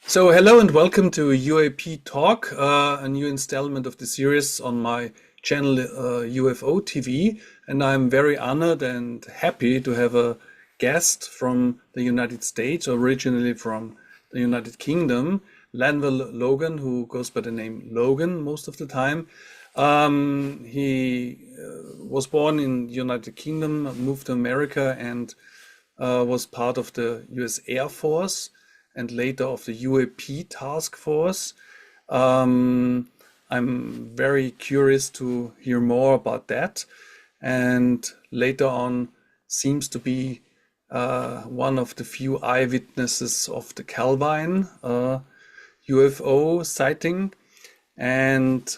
So hello and welcome to UAP Talk, a new installment of the series on my channel UFO TV. And I'm very honored and happy to have a guest from the United States, originally from the United Kingdom, Lenval Logan, who goes by the name Logan most of the time. He was born in the United Kingdom, moved to America, and was part of the US Air Force and later of the UAP Task Force. I'm very curious to hear more about that. And later on, seems to be one of the few eyewitnesses of the Calvine UFO sighting, and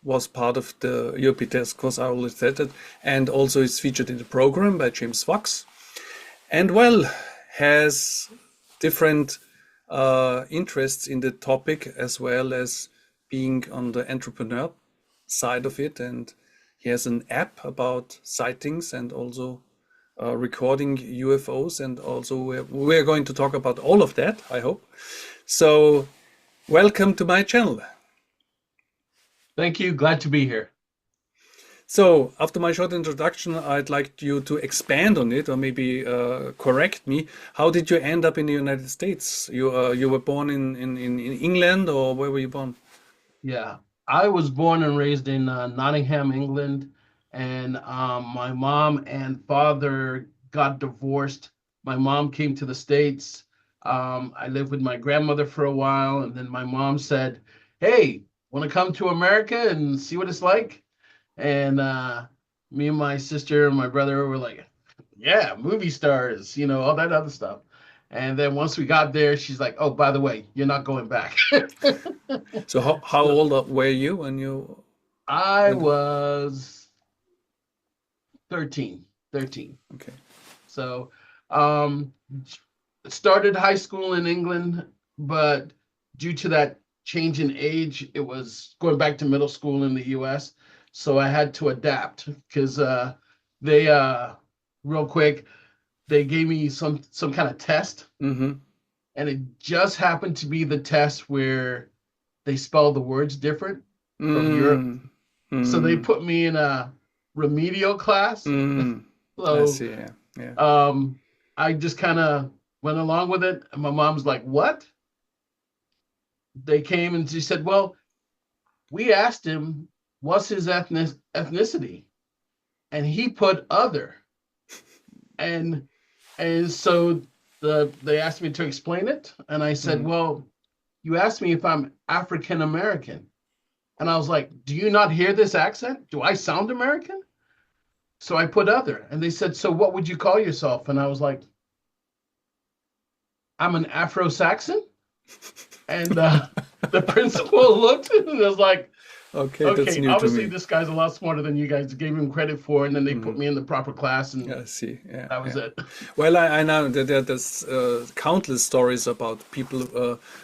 was part of the UAP Task Force, I already said it, and also is featured in the program by James Fox. And well, has different interests in the topic as well as being on the entrepreneur side of it. And he has an app about sightings and also recording UFOs. And also we're going to talk about all of that, I hope. So welcome to my channel. Thank you. Glad to be here. So after my short introduction, I'd like you to expand on it or maybe correct me. How did you end up in the United States? You were born in England, or where were you born? Yeah, I was born and raised in Nottingham, England, and my mom and father got divorced. My mom came to the States. I lived with my grandmother for a while, and then my mom said, "Hey, want to come to America and see what it's like?" And me and my sister and my brother were like, "Yeah, movie stars, all that other stuff." And then once we got there, she's like, "Oh, by the way, you're not going back." So how So old were you when you I went? was 13, 13. Okay. So um, started high school in England, but due to that change in age, it was going back to middle school in the US. So I had to adapt because they real quick, they gave me some kind of test, Mm-hmm. and it just happened to be the test where they spell the words different from Europe. Mm. So they Mm. put me in a remedial class. Mm. I So see. Yeah. Yeah. I just kind of went along with it. And my mom's like, "What?" They came and she said, "Well, we asked him what's his ethnicity, and he put other." And so they asked me to explain it, and I said, Mm. "Well, you asked me if I'm African American." And I was like, "Do you not hear this accent? Do I sound American?" So I put other. And they said, "So what would you call yourself?" And I was like, "I'm an Afro-Saxon." And the principal looked and was like, Okay, that's "Okay, new to obviously me. this guy's a lot smarter than you guys gave him credit for." And then they put Mm. me in the proper class, and I see. Yeah. that was Yeah. it. Well, I know that there's countless stories about people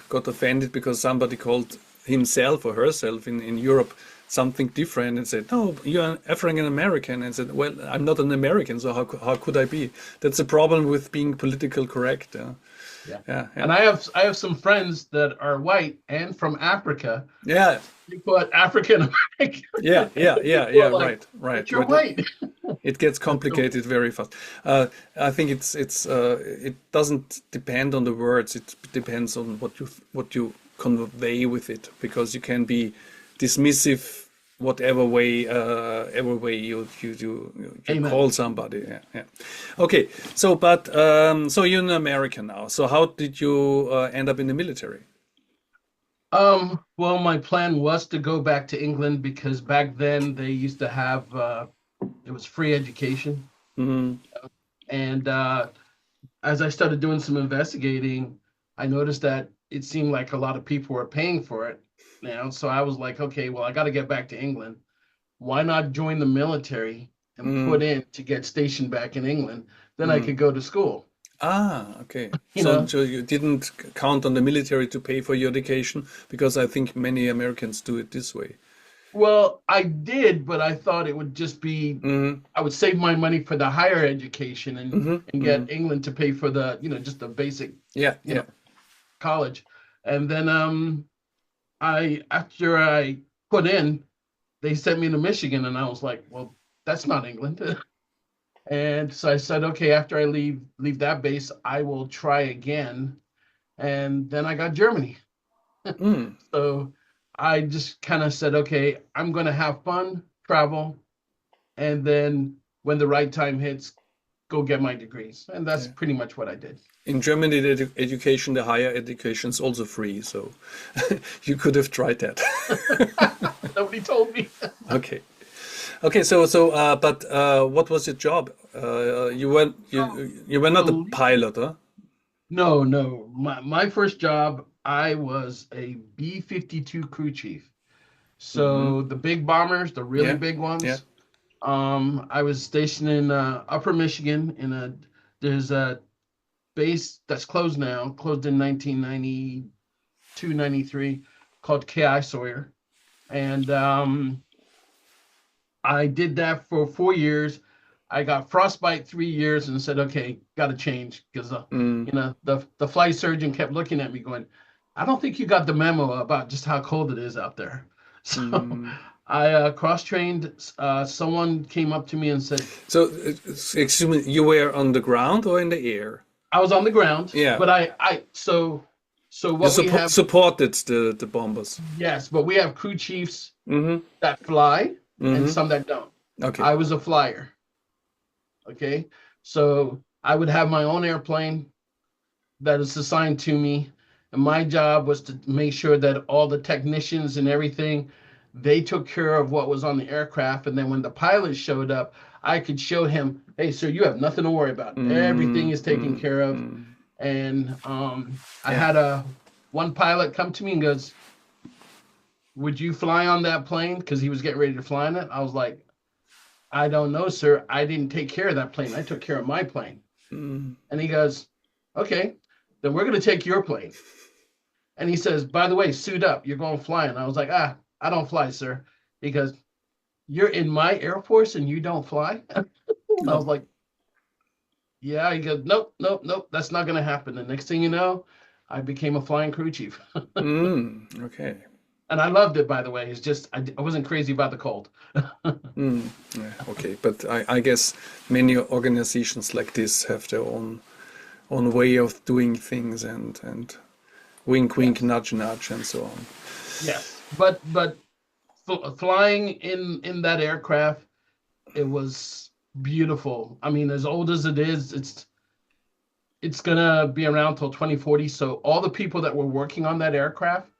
got offended because somebody called himself or herself in Europe something different and said, "No, you're an African American," and said, "Well, I'm not an American, so how could I be?" That's a problem with being political correct. Yeah, Yeah. yeah, yeah, And I have some friends that are white and from Africa. yeah, They put African American, yeah, yeah, and yeah, people yeah. are like, Right, right. "But you're white." It gets So, complicated very fast. I think it doesn't depend on the words. It depends on what you convey with it, because you can be dismissive whatever way you amen. call somebody. Yeah, yeah. Okay. So, but so you're an American now. So how did you end up in the military? Well, my plan was to go back to England because back then they used to have it was free education. Hmm. And as I started doing some investigating, I noticed that it seemed like a lot of people were paying for it. So I was like, okay, well, I got to get back to England. Why not join the military and put Hmm. in to get stationed back in England? Then I Hmm. could go to school. Ah, okay. You So, know, so you didn't count on the military to pay for your education, because I think many Americans do it this way. well, I did, but I thought it would just be, Hmm. I would save my money for the higher education and Hmm. and Hmm. get England to pay for the, just the basic, Yeah, you yeah. know, college. And then after I put in, they sent me to Michigan, and I was like, well, that's not England. And so I said, okay, after I leave that base, I will try again. And then I got Germany. Mm. So I just kind of said, okay, I'm going to have fun, travel, and then when the right time hits, go get my degrees. And that's Yeah. pretty much what I did. In Germany, the education, the higher education is also free, so you could have tried that. Nobody told me. Okay. Okay, but what was your job? You were not a pilot, huh? No, no. My first job, I was a B-52 crew chief. Hmm. So the big bombers, the really Yeah, big yeah. ones. I was stationed in Upper Michigan there's a base that's closed now, closed in 1992, 93, called KI Sawyer. And I did that for 4 years. I got frostbite 3 years and said, okay, got to change because Mm, the flight surgeon kept looking at me going, I don't think you got the memo about just how cold it is out there. So mm. I cross-trained. Someone came up to me and said, So, excuse me, you were on the ground or in the air? I was on the ground, Yeah, but so you what we have, supported the bombers. yes, but we have crew chiefs Mm-hmm. that fly and Mm-hmm. some that don't. Okay. I was a flyer. Okay. So I would have my own airplane that is assigned to me. And my job was to make sure that all the technicians and everything, they took care of what was on the aircraft. And then when the pilot showed up, I could show him, hey, sir, you have nothing to worry about. Everything Mm, is taken mm, care of. mm. And I Yeah. had one pilot come to me and goes, would you fly on that plane? Because he was getting ready to fly on it. I was like, I don't know, sir. I didn't take care of that plane. I took care of my plane. Mm. And he goes, okay, then we're going to take your plane. And he says, by the way, suit up. You're going flying. I was like, I don't fly, sir. He goes, you're in my Air Force and you don't fly? And I was Oh. like, yeah. He goes, nope, nope, nope. That's not going to happen. The next thing you know, I became a flying crew chief. Okay. And I loved it, by the way. It's just, I wasn't crazy about the cold. Yeah, okay. But I guess many organizations like this have their own way of doing things and wink, wink, Yes. nudge, nudge, and so on. Yes. But flying in that aircraft, it was beautiful. I mean, as old as it is, it's gonna be around till 2040. So all the people that were working on that aircraft,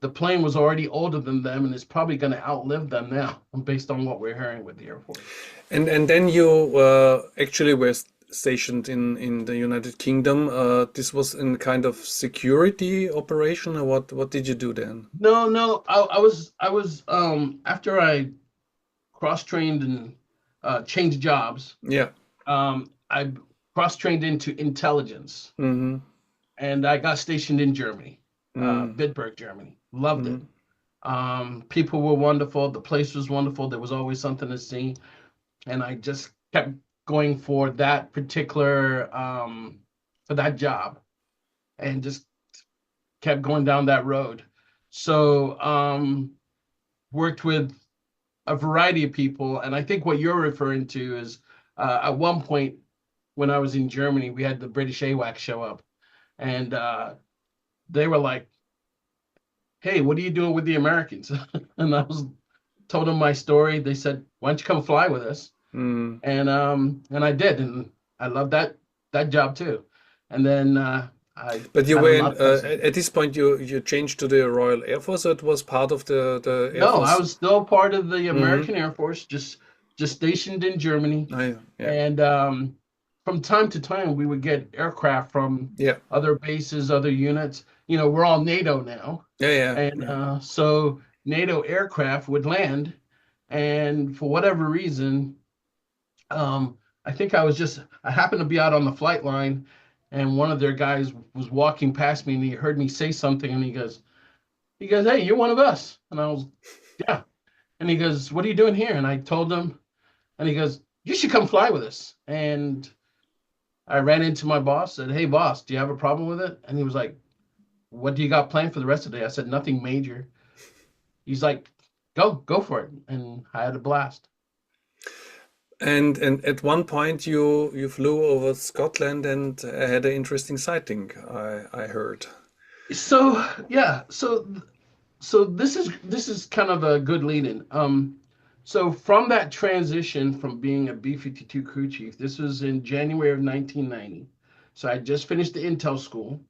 the plane was already older than them, and it's probably gonna outlive them now, based on what we're hearing with the Air Force. And then you actually were stationed in the United Kingdom. This was in kind of security operation, or what did you do then? No, no, I was after I cross-trained and changed jobs, Yeah. I cross-trained into intelligence, Mm-hmm. and I got stationed in Germany, Mm-hmm. Bitburg, Germany. Loved it. Mm-hmm. People were wonderful. The place was wonderful. There was always something to see, and I just kept going for that particular for that job, and just kept going down that road. So worked with a variety of people, and I think what you're referring to is at one point when I was in Germany, we had the British AWAC show up, and they were like, "Hey, what are you doing with the Americans?" And I was told them my story. They said, "Why don't you come fly with us?" Mm. And I did, and I loved that job too. And then I But you had a were lot of at this point you changed to the Royal Air Force, or it was part of the Air no, I Force? was still part of the Mm-hmm. American Air Force, just stationed in Germany. Oh, yeah, yeah, And from time to time, we would get aircraft from yeah, other bases, other units. We're all NATO now, yeah, yeah, and yeah. so NATO aircraft would land, and for whatever reason, I think I happened to be out on the flight line, and one of their guys was walking past me, and he heard me say something, and he goes, "Hey, you're one of us," and I was, "Yeah," and he goes, "What are you doing here?" And I told him, and he goes, "You should come fly with us," and I ran into my boss, said, "Hey, boss, do you have a problem with it?" And he was like, what do you got planned for the rest of the day? I said, nothing major. He's like, go for it. And I had a blast. And at one point you flew over Scotland and had an interesting sighting, I heard. So yeah, so this is kind of a good lead-in. So from that transition from being a B-52 crew chief, this was in January of 1990. So I just finished the intel school.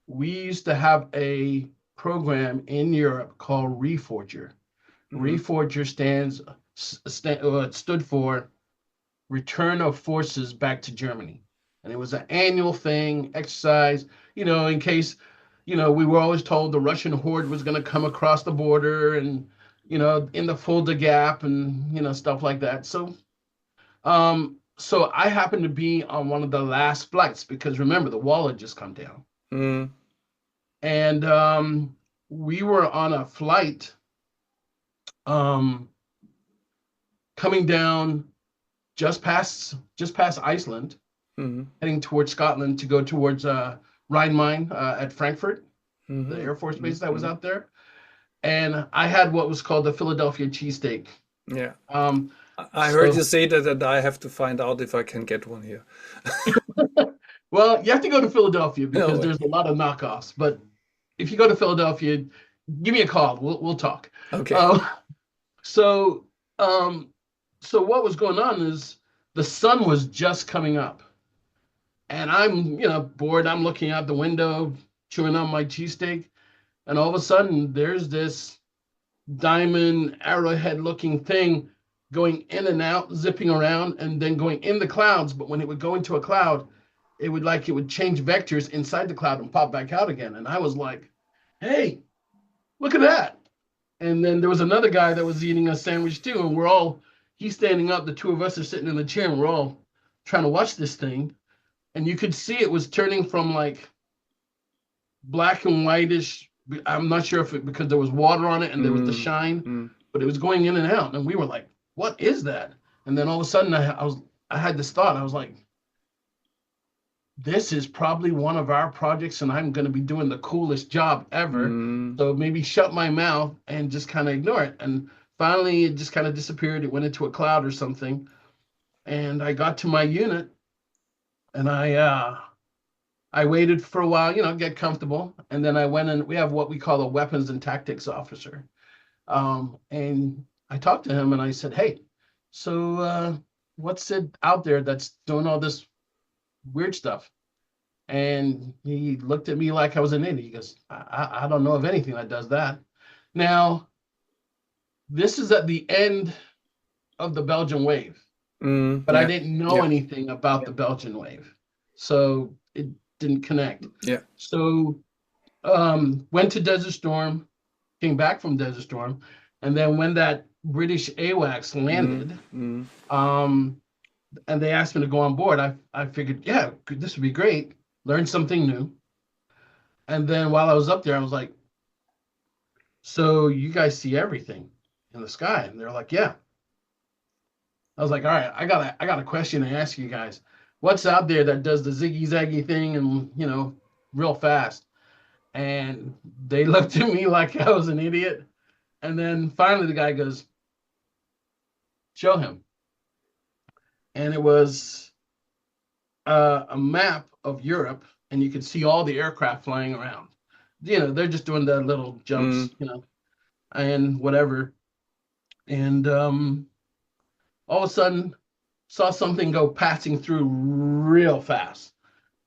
We used to have a program in Europe called Reforger. Reforger stood for Return of Forces Back to Germany. And it was an annual thing, exercise, in case, we were always told the Russian horde was going to come across the border and, in the Fulda Gap and, stuff like that. So, so I happened to be on one of the last flights because remember, the wall had just come down. And we were on a flight coming down just past Iceland, heading towards Scotland to go towards Rhine-Main at Frankfurt, the Air Force base that was out there. And I had what was called the Philadelphia cheesesteak. Yeah. I heard you say that I have to find out if I can get one here. Well, you have to go to Philadelphia because there's a lot of knockoffs. But if you go to Philadelphia, give me a call. We'll talk. Okay. So what was going on is the sun was just coming up. And I'm, bored. I'm looking out the window, chewing on my cheesesteak. And all of a sudden, there's this diamond arrowhead looking thing going in and out, zipping around, and then going in the clouds. But when it would go into a cloud, it would change vectors inside the cloud and pop back out again. And I was like, hey, look at that. And then there was another guy that was eating a sandwich too. And he's standing up. The two of us are sitting in the chair and we're all trying to watch this thing. And you could see it was turning from like black and whitish. I'm not sure if because there was water on it and there was the shine, but it was going in and out. And we were like, what is that? And then all of a sudden I had this thought. I was like, this is probably one of our projects and I'm going to be doing the coolest job ever. So maybe shut my mouth and just kind of ignore it. And finally, it just kind of disappeared. It went into a cloud or something. And I got to my unit and I waited for a while, get comfortable. And then I went and we have what we call a weapons and tactics officer. And I talked to him and I said, hey, so what's it out there that's doing all this weird stuff? And he looked at me like I was an idiot. He goes, I don't know of anything that does that. Now, this is at the end of the Belgian wave, but I didn't know anything about the Belgian wave. So it didn't connect. Yeah. So went to Desert Storm, came back from Desert Storm, and then when that British AWACS landed, and they asked me to go on board, I figured, yeah, this would be great. Learn something new. And then while I was up there, I was like, so you guys see everything in the sky? And they're like, yeah. I was like, all right, I got a question to ask you guys. What's out there that does the ziggy zaggy thing and, real fast? And they looked at me like I was an idiot. And then finally the guy goes, show him. And it was a map of Europe, and you could see all the aircraft flying around. They're just doing the little jumps, and whatever. And all of a sudden, saw something go passing through real fast.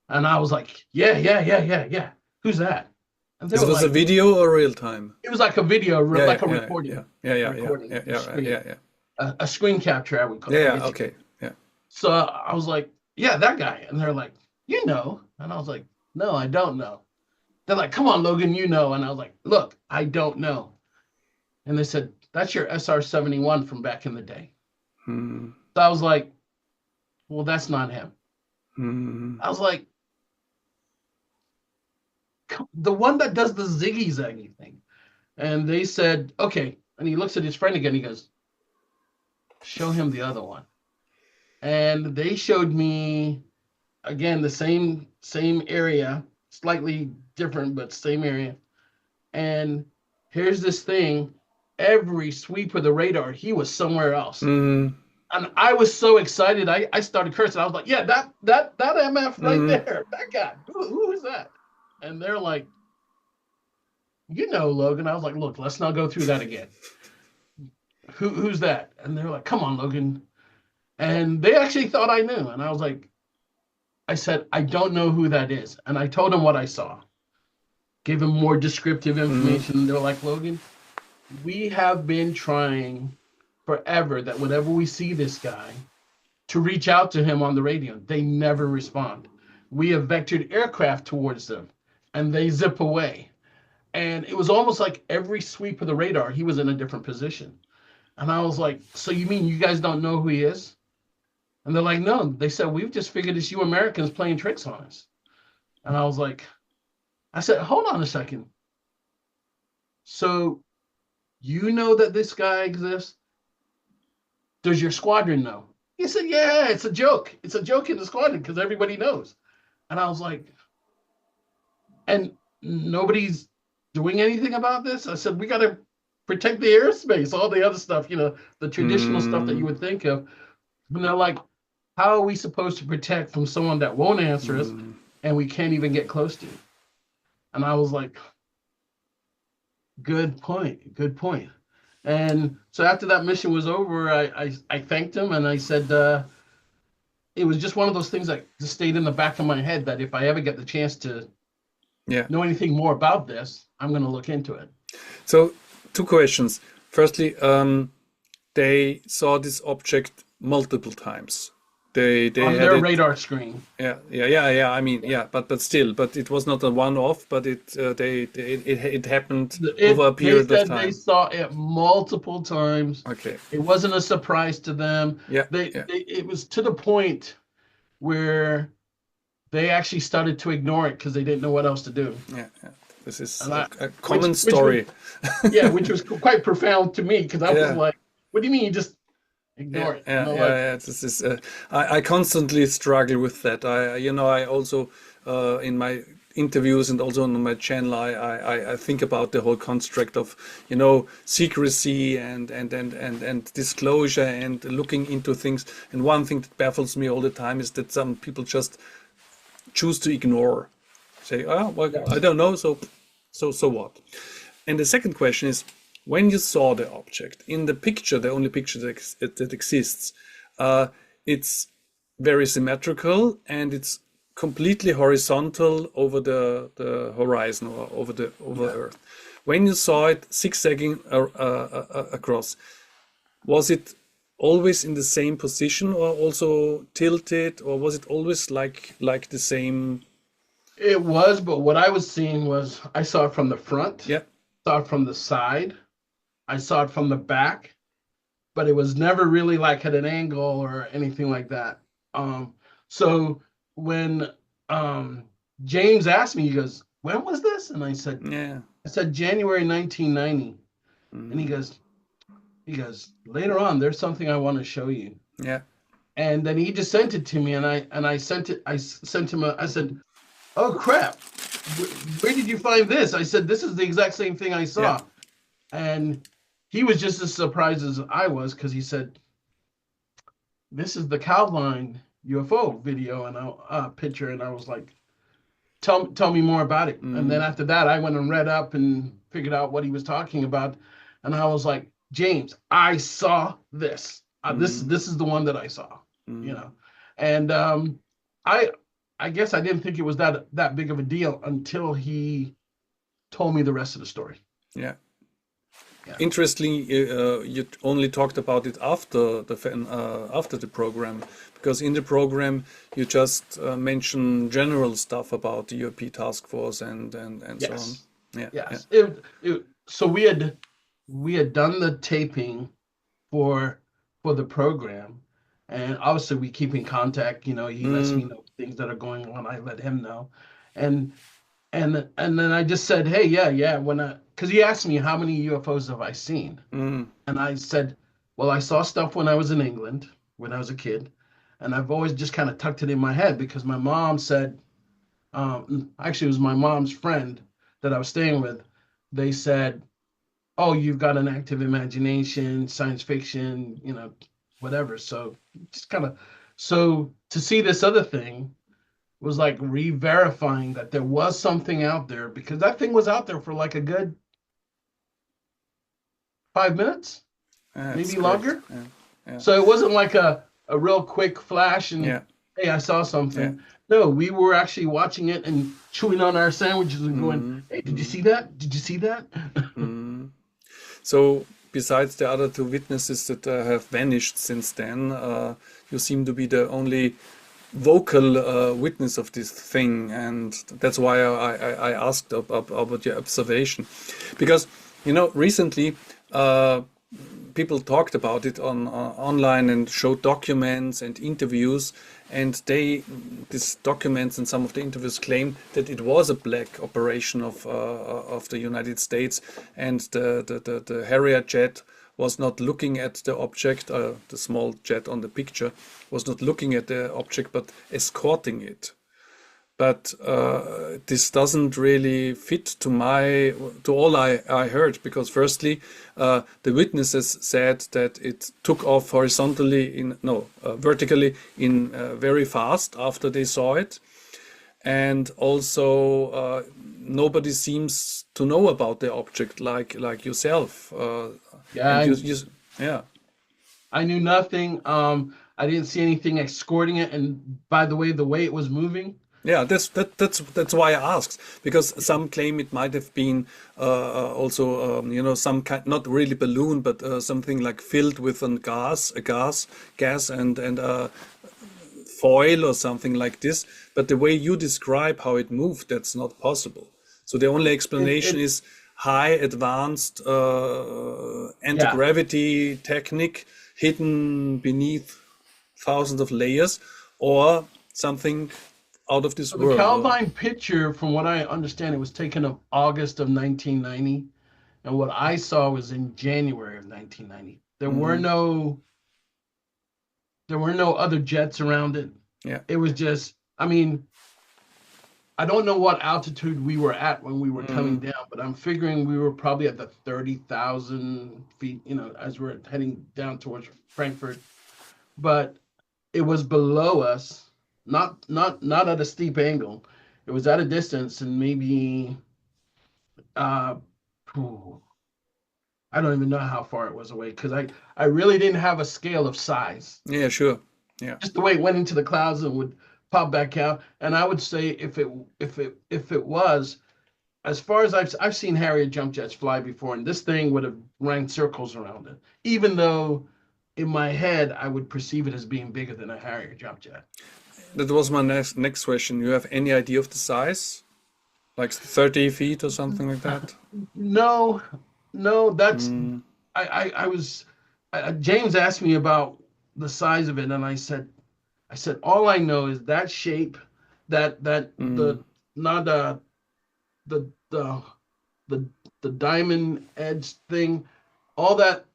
And I was like, yeah. Who's that? And this was like, a video or real time? It was like a video, like a recording. Yeah. A screen capture, I would call it. Yeah, okay. Yeah. So I was like, yeah, that guy. And they're like, you know? And I was like, no, I don't know. They're like, come on, Logan, you know. And I was like, look, I don't know. And they said, that's your SR-71 from back in the day. So I was like, well, that's not him. I was like, the one that does the ziggy zaggy thing. And they said, okay. And he looks at his friend again. He goes, show him the other one. And they showed me, again, the same area, slightly different, but same area. And here's this thing. Every sweep of the radar, he was somewhere else. Mm. And I was so excited. I started cursing. I was like, yeah, that MF right there, that guy. Who is that? And they're like, Logan. I was like, look, let's not go through that again. Who's that? And they're like, come on, Logan. And they actually thought I knew. And I said, I don't know who that is. And I told them what I saw. Gave them more descriptive information. They're like, Logan, we have been trying forever that whenever we see this guy, to reach out to him on the radio. They never respond. We have vectored aircraft towards them, and they zip away. And it was almost like every sweep of the radar, he was in a different position. And I was like, so you mean you guys don't know who he is? And they're like, no. They said, we've just figured it's you Americans playing tricks on us. And I said, hold on a second. So you know that this guy exists? Does your squadron know? He said, yeah, it's a joke. It's a joke in the squadron because everybody knows. And I was like, and nobody's doing anything about this? I said, we got to protect the airspace, all the other stuff, the traditional stuff that you would think of. And they're like, how are we supposed to protect from someone that won't answer us and we can't even get close to? And I was like, good point. And so after that mission was over, I thanked him and I said, it was just one of those things that just stayed in the back of my head that if I ever get the chance to know anything more about this, I'm going to look into it. So 2 questions. Firstly, they saw this object multiple times. They on had their it, radar screen. Yeah. I mean, but still, but it was not a one-off. But it happened over a period of time. They saw it multiple times. Okay. It wasn't a surprise to them. Yeah. It was to the point where they actually started to ignore it because they didn't know what else to do. Yeah. This is a common story. Which was quite profound to me because I was like, "What do you mean you just?" Ignore it. This is. I constantly struggle with that. I also in my interviews and also on my channel, I think about the whole construct of secrecy and disclosure and looking into things. And one thing that baffles me all the time is that some people just choose to ignore. Say, oh, well, I don't know. So what? And the second question is, when you saw the object in the picture, the only picture that exists, it's very symmetrical and it's completely horizontal over the horizon or over Earth. When you saw it zigzagging across, was it always in the same position or also tilted, or was it always like the same? It was, but what I was seeing was I saw it from the front. Yeah. Saw it from the side. I saw it from the back, but it was never really like at an angle or anything like that. So when James asked me, he goes, "When was this?" And I said, January 1990. And he goes, "Later on, there's something I want to show you." Yeah. And then he just sent it to me, and I sent him I said, "Oh crap, where did you find this?" I said, "This is the exact same thing I saw." Yeah. And he was just as surprised as I was because he said, "This is the Calvine UFO video and picture." And I was like, tell me more about it. And then after that, I went and read up and figured out what he was talking about. And I was like, "James, I saw this. This is the one that I saw." And I guess I didn't think it was that big of a deal until he told me the rest of the story. Yeah. Interestingly, you only talked about it after the program, because in the program you just mentioned general stuff about the UAP Task Force and so on. Yeah. Yes. So we had done the taping for the program, and obviously we keep in contact. He lets me know things that are going on. I let him know, and then I just said, "Hey, because he asked me how many UFOs have I seen, and I said, "Well, I saw stuff when I was in England when I was a kid, and I've always just kind of tucked it in my head because my mom said Actually, it was my mom's friend that I was staying with. They said, "Oh, you've got an active imagination, science fiction, whatever." So just kind of, so to see this other thing was like re-verifying that there was something out there, because that thing was out there for like a good 5 minutes, Yeah, it's maybe great. longer. Yeah, yeah, So it wasn't like a real quick flash and yeah, hey, I saw yeah. something. No, we were actually watching it and chewing on our sandwiches and going, Mm, hey, did you mm, see that? Did you see that? mm. So, besides the other two witnesses that have vanished since then, you seem to be the only vocal witness of this thing, and that's why I asked about your observation, because recently people talked about it on online and showed documents and interviews, and these documents and some of the interviews claim that it was a black operation of the United States, and the Harrier jet was not looking at the object, the small jet on the picture was not looking at the object but escorting it. But this doesn't really fit to all I heard, because firstly, the witnesses said that it took off vertically in very fast after they saw it, and also nobody seems to know about the object like yourself, Yeah, and yeah. I knew nothing. I didn't see anything escorting it. And by the way it was moving. Yeah, that's why I asked, because some claim it might have been also some kind, not really balloon, but something like filled with gas and foil or something like this. But the way you describe how it moved, that's not possible. So the only explanation It is high advanced yeah. anti-gravity technique hidden beneath thousands of layers, or something out of this So the world. Calvine picture, from what I understand, it was taken of August of 1990. And what I saw was in January of 1990. Mm, There were no other jets around it. yeah. It was just, I mean, I don't know what altitude we were at when we were coming Mm, down, but I'm figuring we were probably at the 30,000 feet, as we're heading down towards Frankfurt. But it was below us, not at a steep angle. It was at a distance, and maybe uh, I don't even know how far it was away, because I really didn't have a scale of size. yeah, sure. Yeah. Just the way it went into the clouds and would pop back out. And I would say if it was, as far as I've seen Harrier jump jets fly before, and this thing would have ran circles around it, even though in my head I would perceive it as being bigger than a Harrier jump jet. That was my next question. You have any idea of the size? Like 30 feet or something like that? No, no, that's Mm, I was James asked me about the size of it, and I said all I know is that shape, that mm, the not the the the the diamond edge thing, all that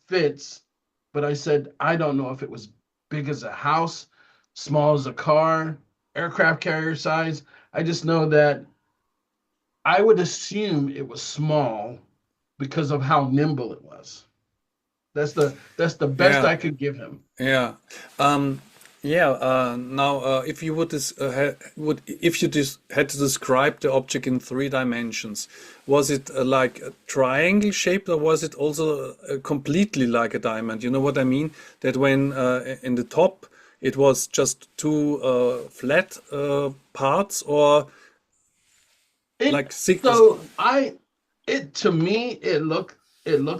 fits. But I said I don't know if it was big as a house, small as a car, aircraft carrier size. I just know that I would assume it was small because of how nimble it was. That's the best yeah, I could give him. yeah. Um, yeah, now if you if you had to describe the object in 3 dimensions, was it like a triangle shaped, or was it also completely like a diamond? You know what I mean? That when in the top it was just two flat parts, or It like six. so I it to me it looked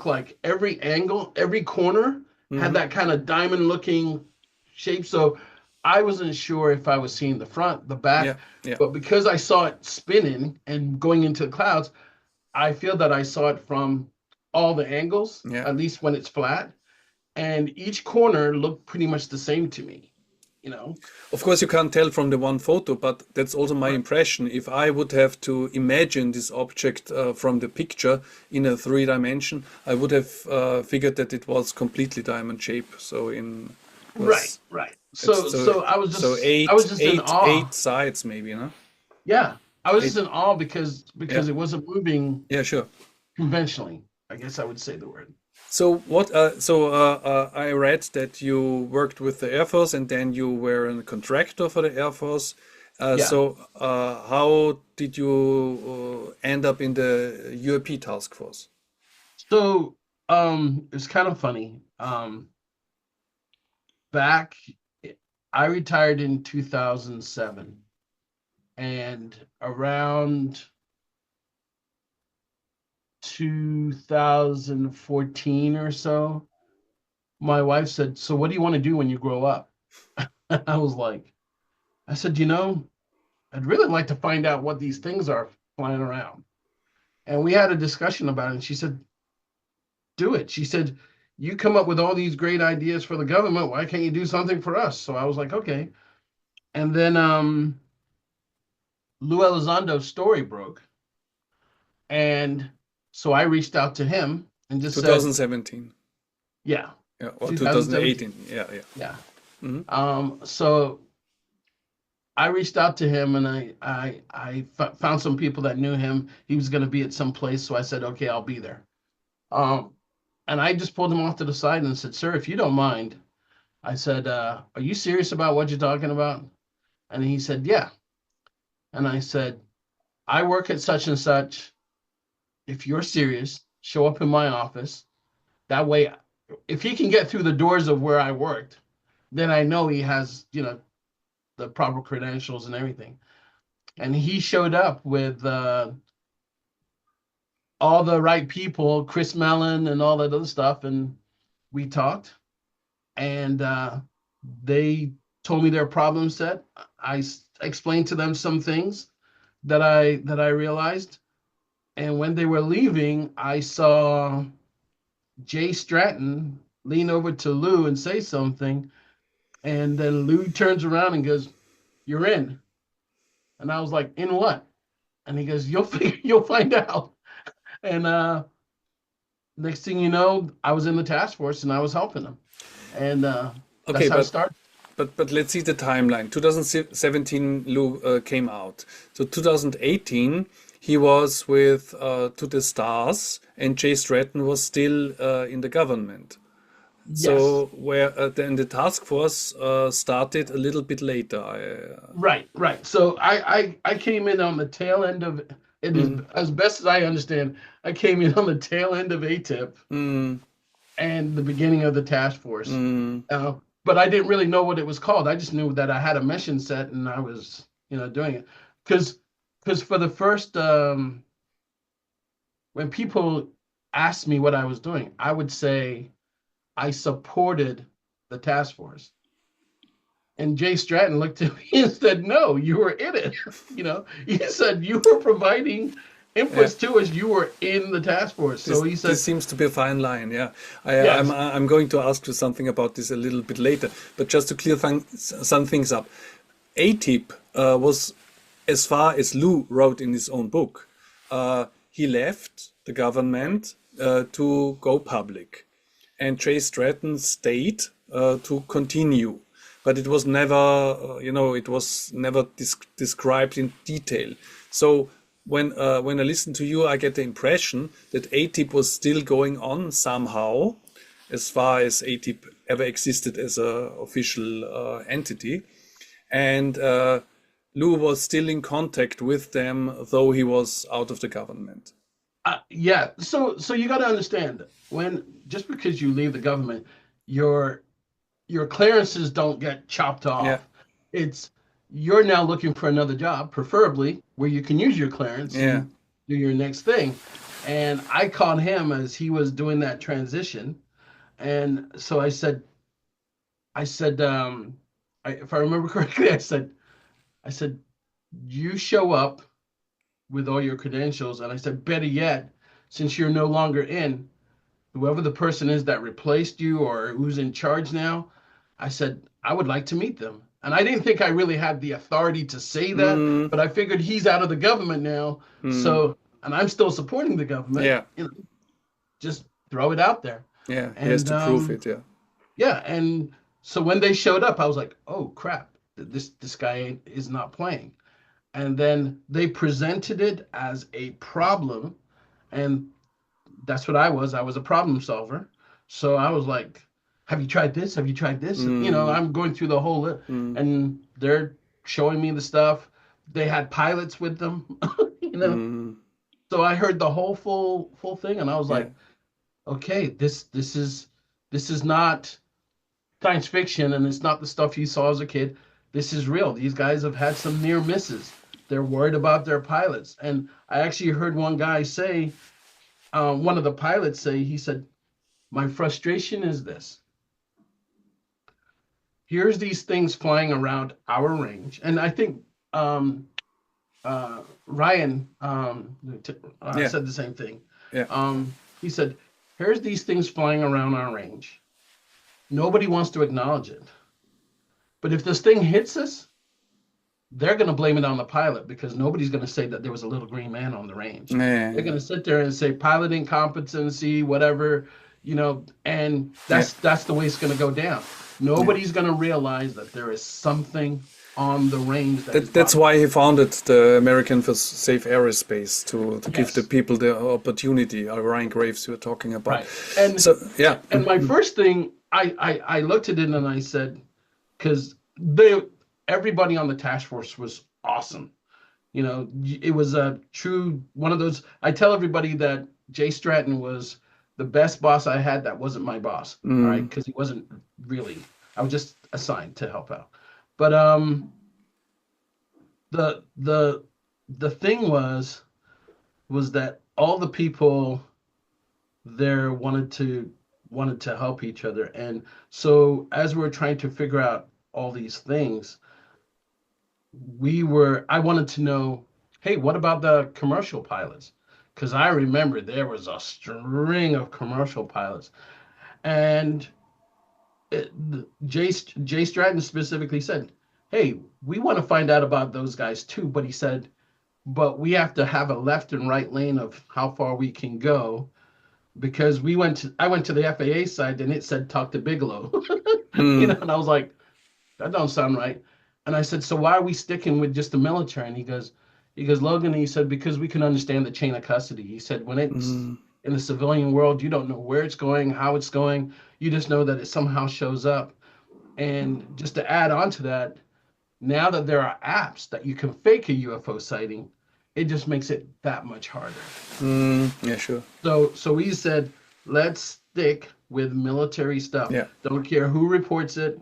like every angle, every corner had Mhm. that kind of diamond looking shape. So I wasn't sure if I was seeing the front, the Yeah, back, yeah, but because I saw it spinning and going into the clouds, I feel that I saw it from all the angles, yeah. at least when it's flat, and each corner looked pretty much the same to me, you know. Of course, you can't tell from the one photo, but that's also my Right. impression. If I would have to imagine this object from the picture in a 3 dimension, I would have figured that it was completely diamond shape. So in Right, was right. it's So I was so just I was just in awe. eight sides maybe, no? Yeah, I was It, just in awe yeah, because it wasn't moving yeah, sure. conventionally. I guess I would say the word. So what? I read that you worked with the Air Force and then you were a contractor for the Air Force. Yeah. How did you end up in the UAP task force? So it's kind of funny. Back I retired in 2007, and around 2014 or so, my wife said, "So what do you want to do when you grow up?" I was like, I said, I'd really like to find out what these things are flying around. And we had a discussion about it, and she said, "Do it." She said, "You come up with all these great ideas for the government. Why can't you do something for us?" So I was like, "Okay." And then Lou Elizondo's story broke. And so I reached out to him and just said, 2017. yeah, Yeah, or 2017. 2018. Yeah, yeah. Yeah. Hmm. So I reached out to him, and found some people that knew him. He was going to be at some place. So I said, okay, I'll be there. Um, and I just pulled him off to the side and said, "Sir, if you don't mind," I said, "are you serious about what you're talking about?" And he said, "Yeah." And I said, "I work at such and such. If you're serious, show up in my office. That way, if he can get through the doors of where I worked, then I know he has, the proper credentials and everything." And he showed up with all the right people, Chris Mellon and all that other stuff, and we talked. And they told me their problem set. I explained to them some things that I realized. And when they were leaving, I saw Jay Stratton lean over to Lou and say something. And then Lou turns around and goes, "You're in." And I was like, "In what?" And he goes, "You'll find out." And next thing you know, I was in the task force and I was helping them. And Okay, that's how it started. but let's see the timeline. 2017, Lou came out. So 2018, he was with To the Stars, and Jay Stratton was still in the government. Yes. So where then the task force started a little bit later. Right, right. So I came in on the tail end of it, is Mm, as best as I understand. I came in on the tail end of ATIP mm, and the beginning of the task force. mm, But I didn't really know what it was called. I just knew that I had a mission set and I was, doing it. Because for the first when people asked me what I was doing, I would say I supported the task force. And Jay Stratton looked at me and said, "No, you were in it." He said, "You were providing yeah. inputs to us. You were in the task force." So he This said, seems to be a fine line. Yeah, "Yes, I'm going to ask you something about this a little bit later. But just to clear some things up, ATIP was, as far as Lou wrote in his own book, he left the government to go public, and Jay Stratton stayed to continue. But it was never, it was never described in detail. So when I listen to you, I get the impression that ATIP was still going on somehow, as far as ATIP ever existed as a official entity, and Lou was still in contact with them, though he was out of the government. yeah." So you got to understand, when just because you leave the government, your clearances don't get chopped Yeah, off. It's You're now looking for another job, preferably where you can use your clearance yeah. and do your next thing. And I caught him as he was doing that transition. And so I said, if I remember correctly, I said, "You show up with all your credentials." And I said, "Better yet, since you're no longer in, whoever the person is that replaced you or who's in charge now," I said, "I would like to meet them." And I didn't think I really had the authority to say that, Mm, but I figured he's out of the government now. mm, And I'm still supporting the government, yeah, just throw it out there. yeah. He has And to prove it. Yeah. yeah, and so when they showed up, I was like, "Oh crap, this guy is not playing." And then they presented it as a problem. And that's what I was. I was a problem solver. So I was like, have you tried this? Have you tried this? You know, Mm, I'm going through the whole list, mm, and they're showing me the stuff. They had pilots with them, you know. mm, So I heard the whole full thing, and I was yeah. like, okay, this is not science fiction, and it's not the stuff you saw as a kid. This is real. These guys have had some near misses. They're worried about their pilots. And I actually heard one guy say, one of the pilots say, he said, my frustration is this. Here's these things flying around our range. And I think Ryan Yeah. said the same thing. Yeah. He said, here's these things flying around our range. Nobody wants to acknowledge it. But if this thing hits us, they're going to blame it on the pilot, because nobody's going to say that there was a little green man on the range. Yeah. They're going to sit there and say pilot incompetency, whatever, you know, and Yeah. that's the way it's going to go down. Nobody's going to realize that there is something on the range That's why he founded the American for Safe Aerospace, to give the Yes. people the opportunity. Ryan Graves you were talking about. Right. And So yeah. and my first thing, I looked at it and I said, because everybody on the task force was awesome. You know, it was a true one of those. I tell everybody that Jay Stratton was the best boss I had that wasn't my boss. All right, because he wasn't really. I was just assigned to help out. But the thing was that all the people there wanted to help each other. And so as we were trying to figure out all these things, I wanted to know, hey, what about the commercial pilots? Because I remember there was a string of commercial pilots. And Jay Stratton specifically said, hey, we want to find out about those guys too. But he said, but we have to have a left and right lane of how far we can go, because I went to the FAA side and it said talk to Bigelow, you know, and I was like, that don't sound right. And I said, so why are we sticking with just the military? And he goes, Logan, he said, because we can understand the chain of custody. He said, when it's in the civilian world, you don't know where it's going, how it's going. You just know that it somehow shows up. And just to add on to that, now that there are apps that you can fake a UFO sighting, it just makes it that much harder. Yeah, sure. So we said, let's stick with military stuff. Yeah. Don't care who reports it.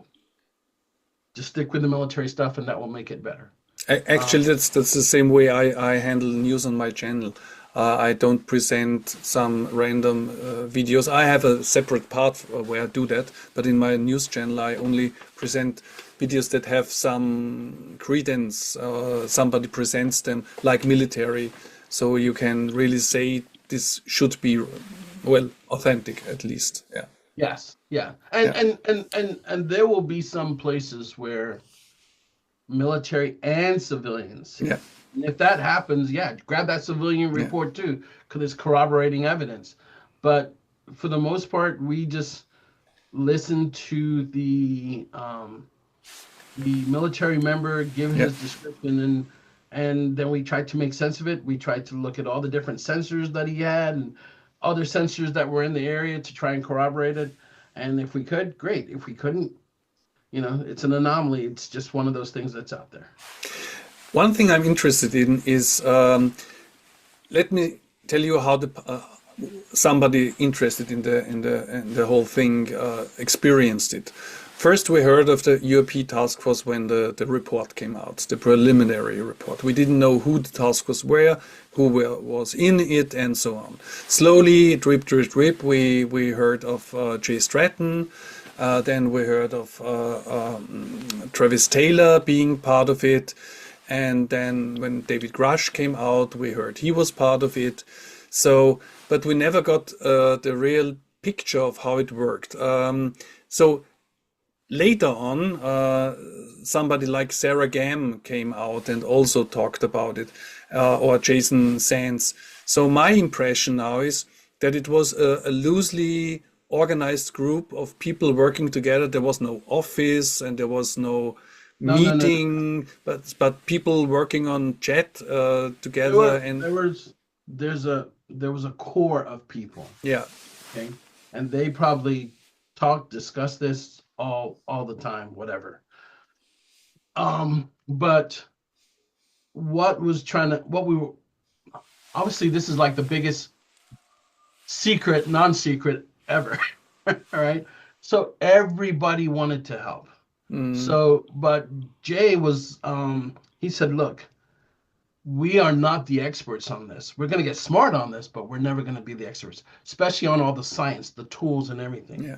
Just stick with the military stuff, and that will make it better. Actually, that's the same way I handle news on my channel. I don't present some random videos. I have a separate part where I do that, but in my news channel I only present videos that have some credence. Somebody presents them, like military, so you can really say this should be, well, authentic at least. Yeah. Yes, yeah, and there will be some places where military and civilians. Yeah. And if that happens, yeah, grab that civilian report too, because it's corroborating evidence. But for the most part, we just listen to the military member give his description, and then we tried to make sense of it. We tried to look at all the different sensors that he had and other sensors that were in the area to try and corroborate it. And if we could, great. If we couldn't, you know, it's an anomaly. It's just one of those things that's out there. One thing I'm interested in is, let me tell you how somebody interested in the whole thing experienced it. First, we heard of the UAP Task Force when the report came out, the preliminary report. We didn't know who the task force were, who was in it, and so on. Slowly, drip, drip, drip, we heard of Jay Stratton. Then we heard of Travis Taylor being part of it. And then when David Grush came out, we heard he was part of it. So, but we never got the real picture of how it worked. So later on, somebody like Sarah Gam came out and also talked about it, or Jason Sands. So my impression now is that it was a loosely organized group of people working together. There was no office and there was no No, no, no. meeting, but people working on chat There together were and there was a core of people, yeah. okay, and they probably discuss this all the time, whatever. But what we were obviously this is like the biggest secret, non-secret ever. All right. So everybody wanted to help. So, but Jay was, he said, look, we are not the experts on this. We're going to get smart on this, but we're never going to be the experts, especially on all the science, the tools and everything. Yeah.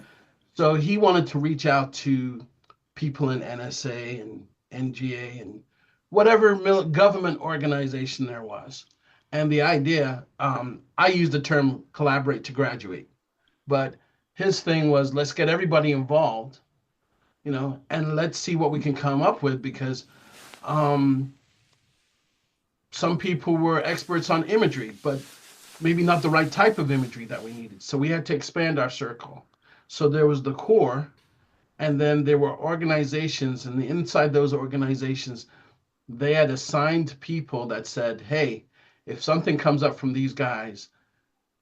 So he wanted to reach out to people in NSA and NGA and whatever government organization there was. And the idea, I use the term collaborate to graduate, but his thing was let's get everybody involved, you know, and let's see what we can come up with, because some people were experts on imagery, but maybe not the right type of imagery that we needed. So we had to expand our circle. So there was the core, and then there were organizations, and inside those organizations, they had assigned people that said, hey, if something comes up from these guys,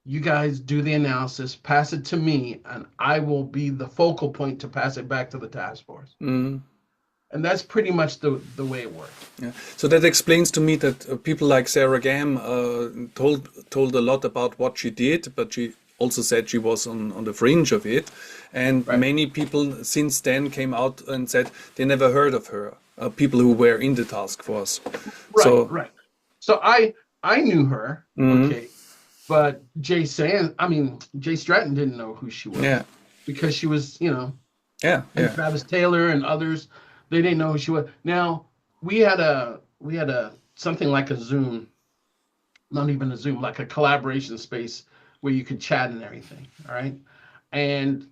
you guys do the analysis, pass it to me, and I will be the focal point to pass it back to the task force. And that's pretty much the way it worked. Yeah. So that explains to me that people like Sarah Gam told a lot about what she did, but she also said she was on the fringe of it. And many people since then came out and said they never heard of her, people who were in the task force. Right. So I knew her, okay, but Jay Stratton didn't know who she was. Yeah. Because she was, you know, and Travis Taylor and others, they didn't know who she was. Now, we had a something like a Zoom, not even a Zoom, like a collaboration space where you could chat and everything, all right? And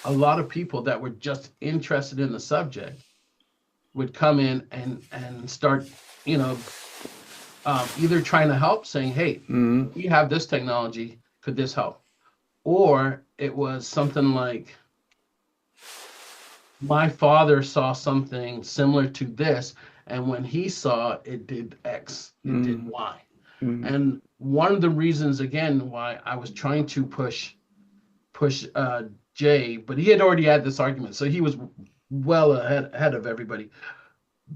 a lot of people that were just interested in the subject would come in and start, you know, either trying to help, saying, hey, we have this technology, could this help? Or it was something like, my father saw something similar to this, and when he saw it, it did X, it did Y. And one of the reasons, again, why I was trying to push Jay, but he had already had this argument, so he was well ahead of everybody.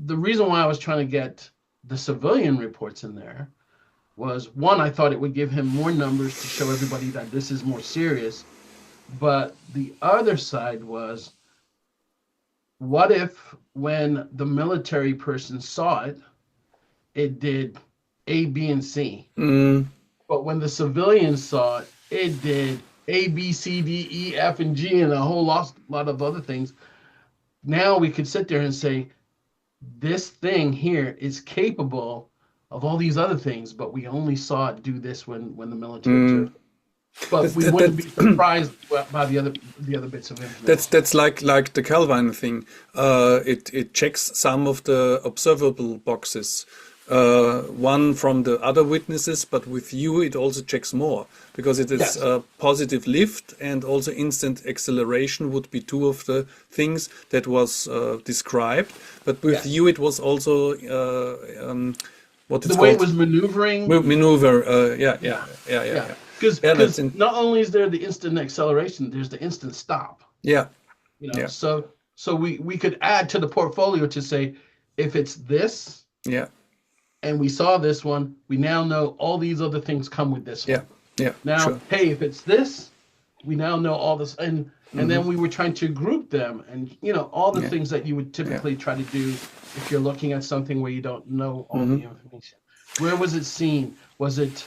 The reason why I was trying to get the civilian reports in there was, one, I thought it would give him more numbers to show everybody that this is more serious. But the other side was, what if when the military person saw it, it did A, B, and C? But when the civilians saw it, it did A, B, C, D, E, F, and G, and a whole lot of other things. Now we could sit there and say, this thing here is capable of all these other things, but we only saw it do this when the military observed it. But we wouldn't be surprised by the other bits of information. That's like the Calvine thing. It checks some of the observable boxes, one from the other witnesses, but with you it also checks more, because it is a positive lift, and also instant acceleration would be two of the things that was described. But with you it was also what it's the way called? It was maneuvering. Maneuver. Yeah. Because not only is there the instant acceleration, there's the instant stop. Yeah. You know, so we could add to the portfolio to say, if it's this, and we saw this one, we now know all these other things come with this one. Yeah. Now, hey, if it's this, we now know all this, and then we were trying to group them, and you know, all the things that you would typically try to do if you're looking at something where you don't know all the information. Where was it seen? Was it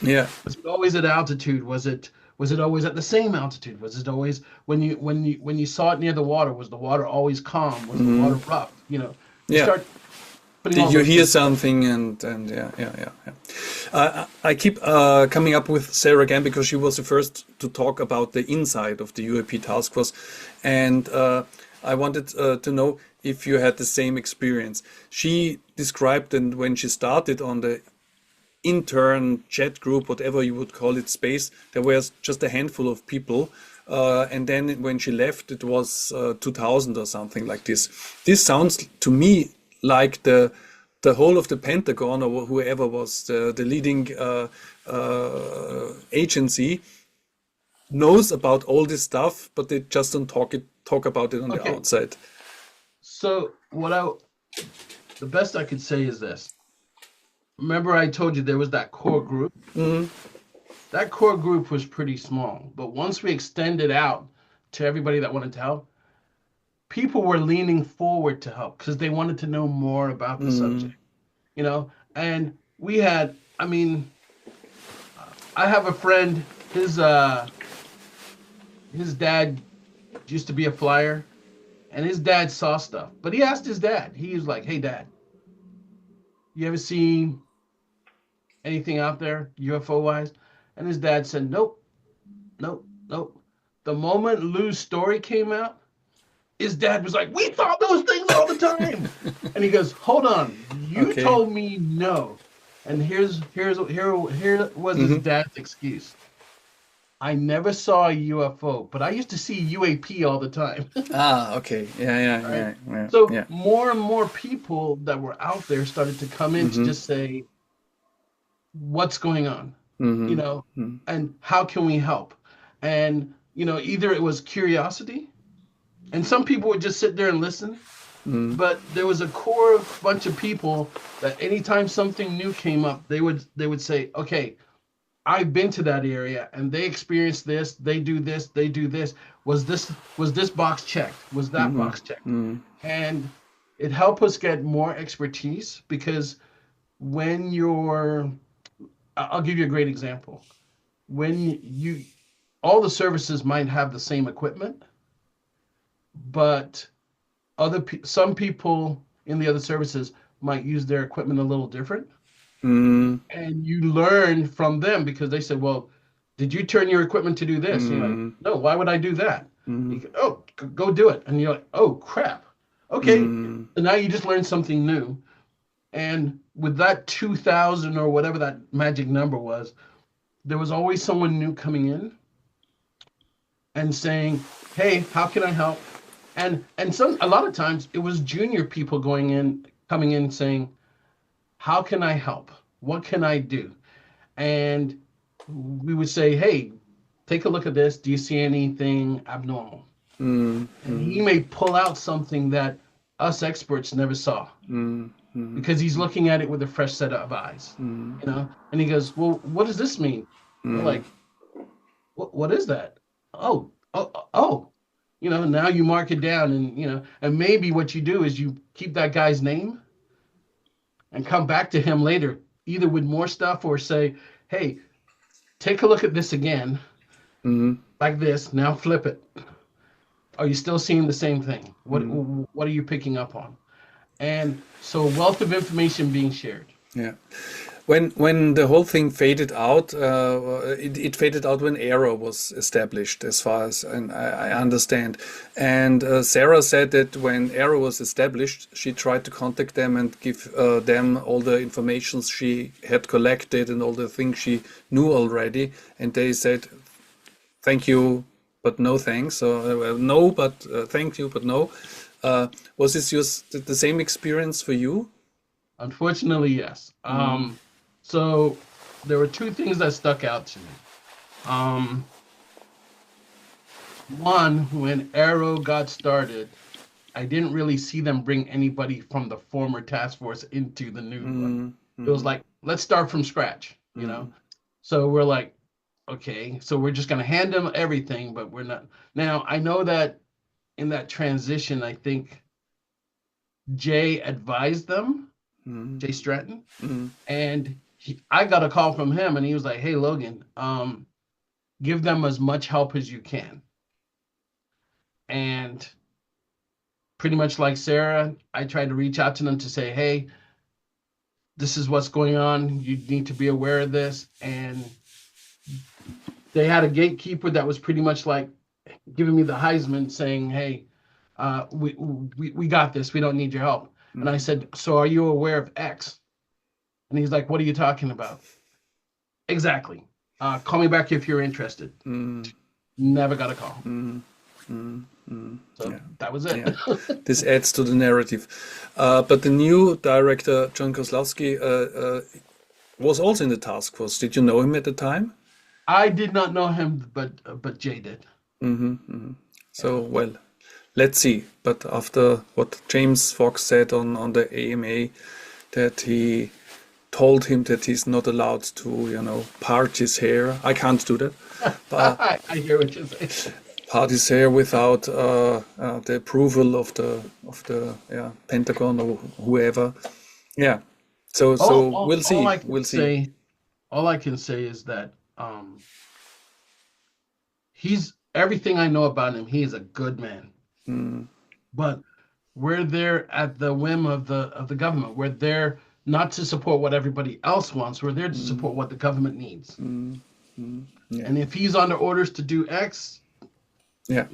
always at altitude? Was it always at the same altitude? Was it always when you saw it near the water? Was the water always calm? Was the water rough? You know, start putting. Did you hear something? And I keep coming up with Sarah again because she was the first to talk about the inside of the UAP task force, and I wanted to know if you had the same experience. She described, and when she started on the intern chat group, whatever you would call it, space. There was just a handful of people. And then when she left, it was 2000 or something like this. This sounds to me like the whole of the Pentagon or whoever was the leading agency knows about all this stuff, but they just don't talk about it on the outside. So the best I could say is this. Remember I told you there was that core group? Mm-hmm. That core group was pretty small, but once we extended out to everybody that wanted to help, people were leaning forward to help because they wanted to know more about the subject, you know? And we had, I mean, I have a friend, his dad used to be a flyer, and his dad saw stuff, but he asked his dad, he was like, hey Dad, you ever seen anything out there UFO wise? And his dad said, nope. The moment Lou's story came out, his dad was like, we saw those things all the time. And he goes, hold on, you told me no. And here was his dad's excuse. I never saw a UFO, but I used to see UAP all the time. Okay. Yeah. So more and more people that were out there started to come in to just say, what's going on? You know, and how can we help? And, you know, either it was curiosity, and some people would just sit there and listen, but there was a core bunch of people that anytime something new came up, they would say, okay, I've been to that area and they experienced this, they do this, they do this. Was this box checked? Was that box checked? And it helped us get more expertise because when I'll give you a great example. When all the services might have the same equipment, but some people in the other services might use their equipment a little different. And you learn from them because they said, well, did you turn your equipment to do this? And you're like, no, why would I do that? You go, oh, go do it. And you're like, oh, crap. Okay. And now you just learned something new. And with that 2000 or whatever that magic number was, there was always someone new coming in and saying, hey, how can I help? And a lot of times it was junior people coming in saying, how can I help? What can I do? And we would say, hey, take a look at this. Do you see anything abnormal? And he may pull out something that us experts never saw. Because he's looking at it with a fresh set of eyes, you know? And he goes, well, what does this mean? We're like, what is that? Oh, you know, now you mark it down and, you know, and maybe what you do is you keep that guy's name and come back to him later, either with more stuff or say, hey, take a look at this again, like this, now flip it. Are you still seeing the same thing? What are you picking up on? And so a wealth of information being shared. Yeah. When the whole thing faded out, it faded out when Arrow was established, as far as I understand. And Sarah said that when Arrow was established, she tried to contact them and give them all the information she had collected and all the things she knew already. And they said, thank you, but no thanks. So no, but thank you, but no. Was this the same experience for you? Unfortunately, yes. So there were two things that stuck out to me. One, when Arrow got started, I didn't really see them bring anybody from the former task force into the new one. It was like, let's start from scratch, you know? So we're like, okay, so we're just going to hand them everything, but we're not. Now, I know that in that transition, I think Jay advised them, Jay Stratton, and I got a call from him and he was like, hey, Logan, give them as much help as you can. And pretty much like Sarah, I tried to reach out to them to say, hey, this is what's going on. You need to be aware of this. And they had a gatekeeper that was pretty much like giving me the Heisman saying, hey, we got this. We don't need your help. And I said, so are you aware of X? And he's like, what are you talking about? Exactly. Call me back if you're interested. Never got a call. So Yeah. that was it. Yeah. This adds to the narrative. But the new director, John Kozlowski, was also in the task force. Did you know him at the time? I did not know him, but Jay did. So, well, let's see. But after what James Fox said on the AMA, that he told him that he's not allowed to, you know, part his hair. I can't do that. But I hear what you're saying. part his hair without the approval of the Pentagon or whoever. Yeah. So we'll see. We'll see. All I can say is that he's everything I know about him. He is a good man. But we're there at the whim of the government. We're there not to support what everybody else wants. We're there to support what the government needs. Yeah. And if he's under orders to do X, yeah,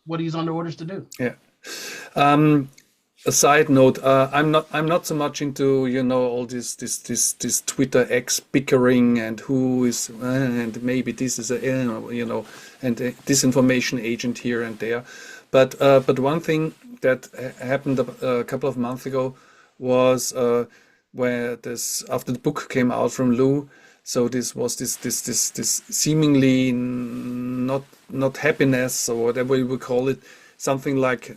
what he's under orders to do. Yeah. A side note: I'm not so much into, you know, all this Twitter X bickering and who is and maybe this is a, you know, and a disinformation agent here and there. But one thing that happened a couple of months ago was where this, after the book came out from Lou. So this was this seemingly not happiness or whatever you would call it, something like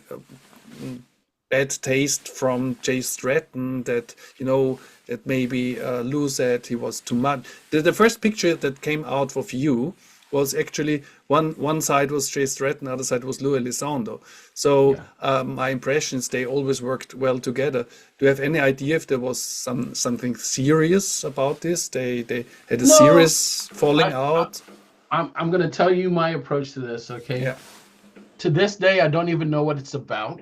bad taste from Jay Stratton, that, you know, that maybe Lou said he was too much. The first picture that came out of you was actually one side was Jay Stratton, the other side was Lou Elizondo. So my impression is they always worked well together. Do you have any idea if there was something serious about this? They had a serious falling out? I'm going to tell you my approach to this, okay? Yeah. To this day, I don't even know what it's about.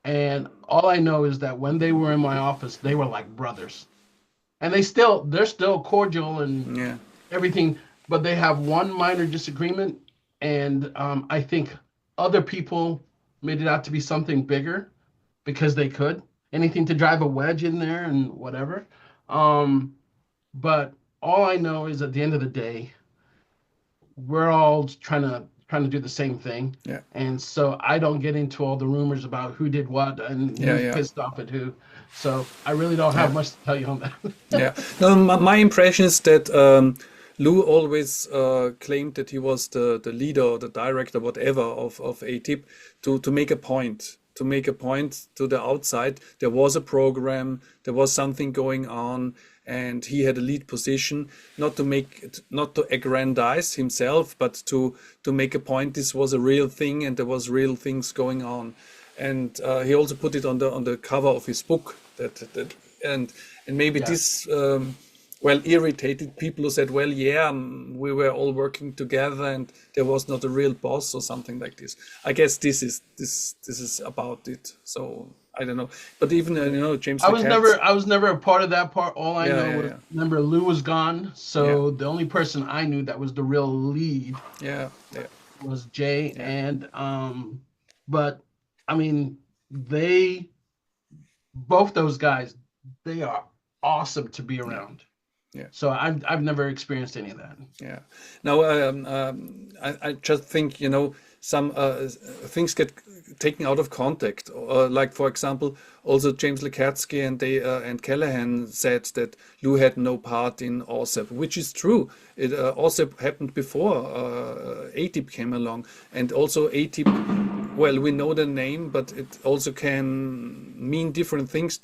And all I know is that when they were in my office, they were like brothers. And they're still cordial and everything. But they have one minor disagreement, and I think other people made it out to be something bigger because they could. Anything to drive a wedge in there and whatever. But all I know is at the end of the day, we're all trying to do the same thing. Yeah. And so I don't get into all the rumors about who did what and who's pissed off at who. So I really don't have much to tell you on that. Yeah. No, my impression is that Lou always claimed that he was the leader or the director, whatever, of ATIP, to make a point. To make a point to the outside. There was a program, there was something going on, and he had a lead position, not to aggrandize himself, but to make a point this was a real thing and there was real things going on. And he also put it on the cover of his book and maybe this irritated people who said, well, we were all working together and there was not a real boss or something like this. I guess this is about it. So I don't know. But even James. I was never a part of that part. All I know was, remember, Lou was gone. So the only person I knew that was the real lead was Jay. And but I mean, both those guys, they are awesome to be around. Yeah. So I've never experienced any of that. Yeah. Now I just think, some things get taken out of context. Like, for example, also James Lekatsky and Callahan said that Lou had no part in OSEP, which is true. OSEP happened before ATIP came along, and also ATIP. Well, we know the name, but it also can mean different things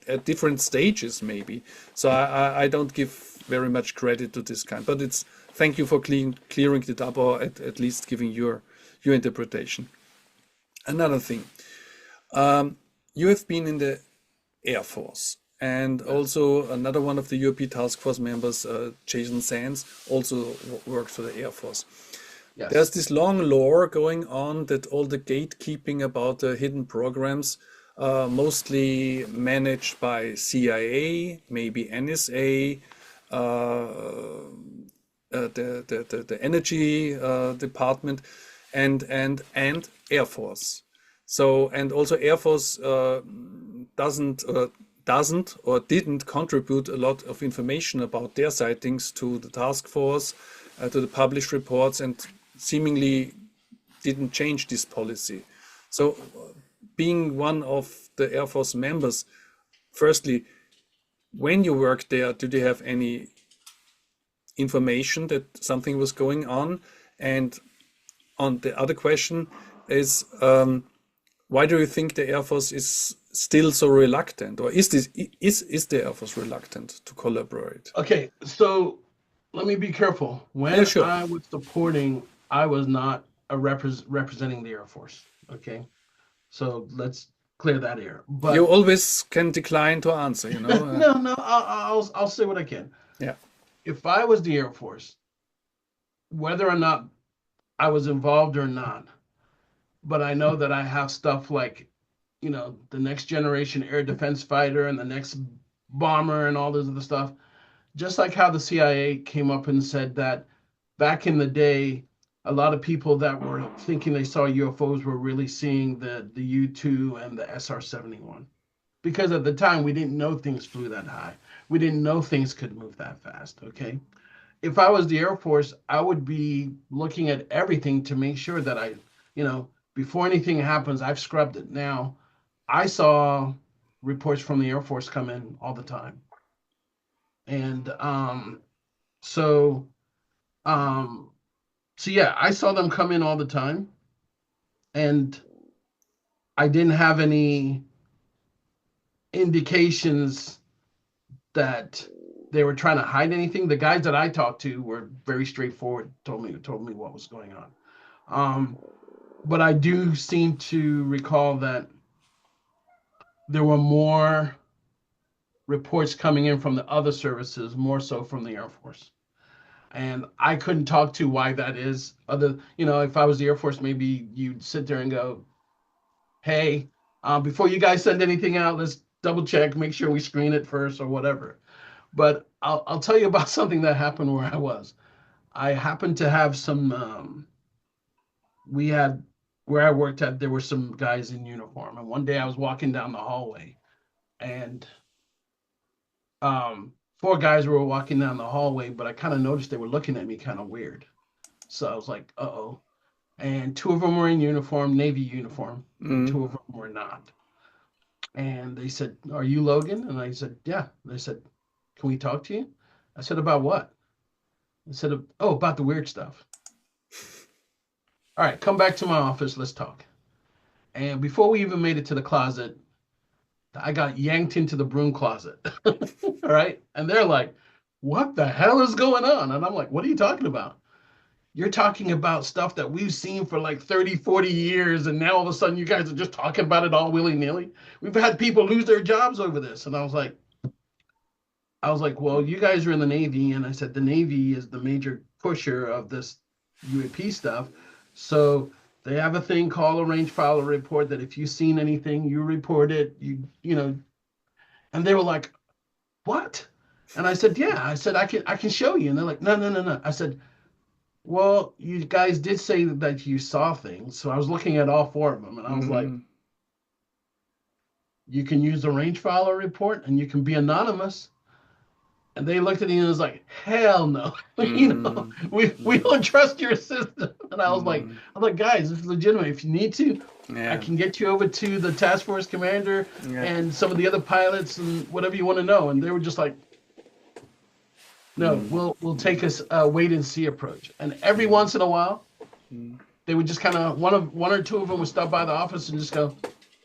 at different stages, maybe. So I don't give very much credit to this kind, but thank you for clearing it up, or at least giving your interpretation. Another thing, you have been in the Air Force, and also another one of the UAP Task Force members, Jason Sands, also worked for the Air Force. Yes. There's this long lore going on that all the gatekeeping about the hidden programs, mostly managed by CIA, maybe NSA, the energy department, and Air Force. So, and also Air Force doesn't doesn't or didn't contribute a lot of information about their sightings to the task force, to the published reports, and seemingly didn't change this policy. So being one of the Air Force members, firstly, when you worked there, did you have any information that something was going on? And on the other question is, why do you think the Air Force is still so reluctant, or is the Air Force reluctant to collaborate? Okay, so let me be careful. When I was supporting, I was not representing the Air Force. Okay, so let's clear that air. But you always can decline to answer, you know. No, I'll say what I can. Yeah. If I was the Air Force, whether or not I was involved or not, but I know that I have stuff like, you know, the next generation air defense fighter and the next bomber and all this other stuff. Just like how the CIA came up and said that back in the day, a lot of people that were thinking they saw UFOs were really seeing the U-2 and the SR-71. Because at the time, we didn't know things flew that high. We didn't know things could move that fast, okay? If I was the Air Force, I would be looking at everything to make sure that I, you know, before anything happens, I've scrubbed it. Now, I saw reports from the Air Force come in all the time. And so yeah, I saw them come in all the time. And I didn't have any indications that they were trying to hide anything. The guys that I talked to were very straightforward, told me what was going on. But I do seem to recall that there were more reports coming in from the other services, more so from the Air Force. And I couldn't talk to why that is. Other, you know, if I was the Air Force, maybe you'd sit there and go, hey, before you guys send anything out, let's double check, make sure we screen it first or whatever. But I'll tell you about something that happened where I was. I happened to have some, we had, where I worked at, there were some guys in uniform. And one day I was walking down the hallway and 4 guys were walking down the hallway, but I kind of noticed they were looking at me kind of weird. So I was like, uh-oh. And 2 of them were in uniform, Navy uniform. And 2 of them were not. And they said, are you Logan? And I said, yeah. And they said, can we talk to you? I said, about what? I said, oh, about the weird stuff. All right, come back to my office. Let's talk. And before we even made it to the closet, I got yanked into the broom closet. All right. And they're like, what the hell is going on? And I'm like, what are you talking about? You're talking about stuff that we've seen for like 30, 40 years. And now all of a sudden you guys are just talking about it all willy-nilly. We've had people lose their jobs over this. And I was like, well, you guys are in the Navy. And I said, the Navy is the major pusher of this UAP stuff. So they have a thing called a range file report that if you've seen anything, you report it, you know. And they were like, what? And I said, yeah. I said, I can show you. And they're like, no. I said, well, you guys did say that you saw things. So I was looking at all 4 of them. And I was like, you can use the range file report and you can be anonymous. And they looked at me and was like, hell no. You know, we don't trust your system. And I was like, guys, this is legitimate. If you need to, I can get you over to the task force commander and some of the other pilots and whatever you want to know. And they were just like, no, we'll take a wait and see approach. And every once in a while, they would just kind of, one or two of them would stop by the office and just go,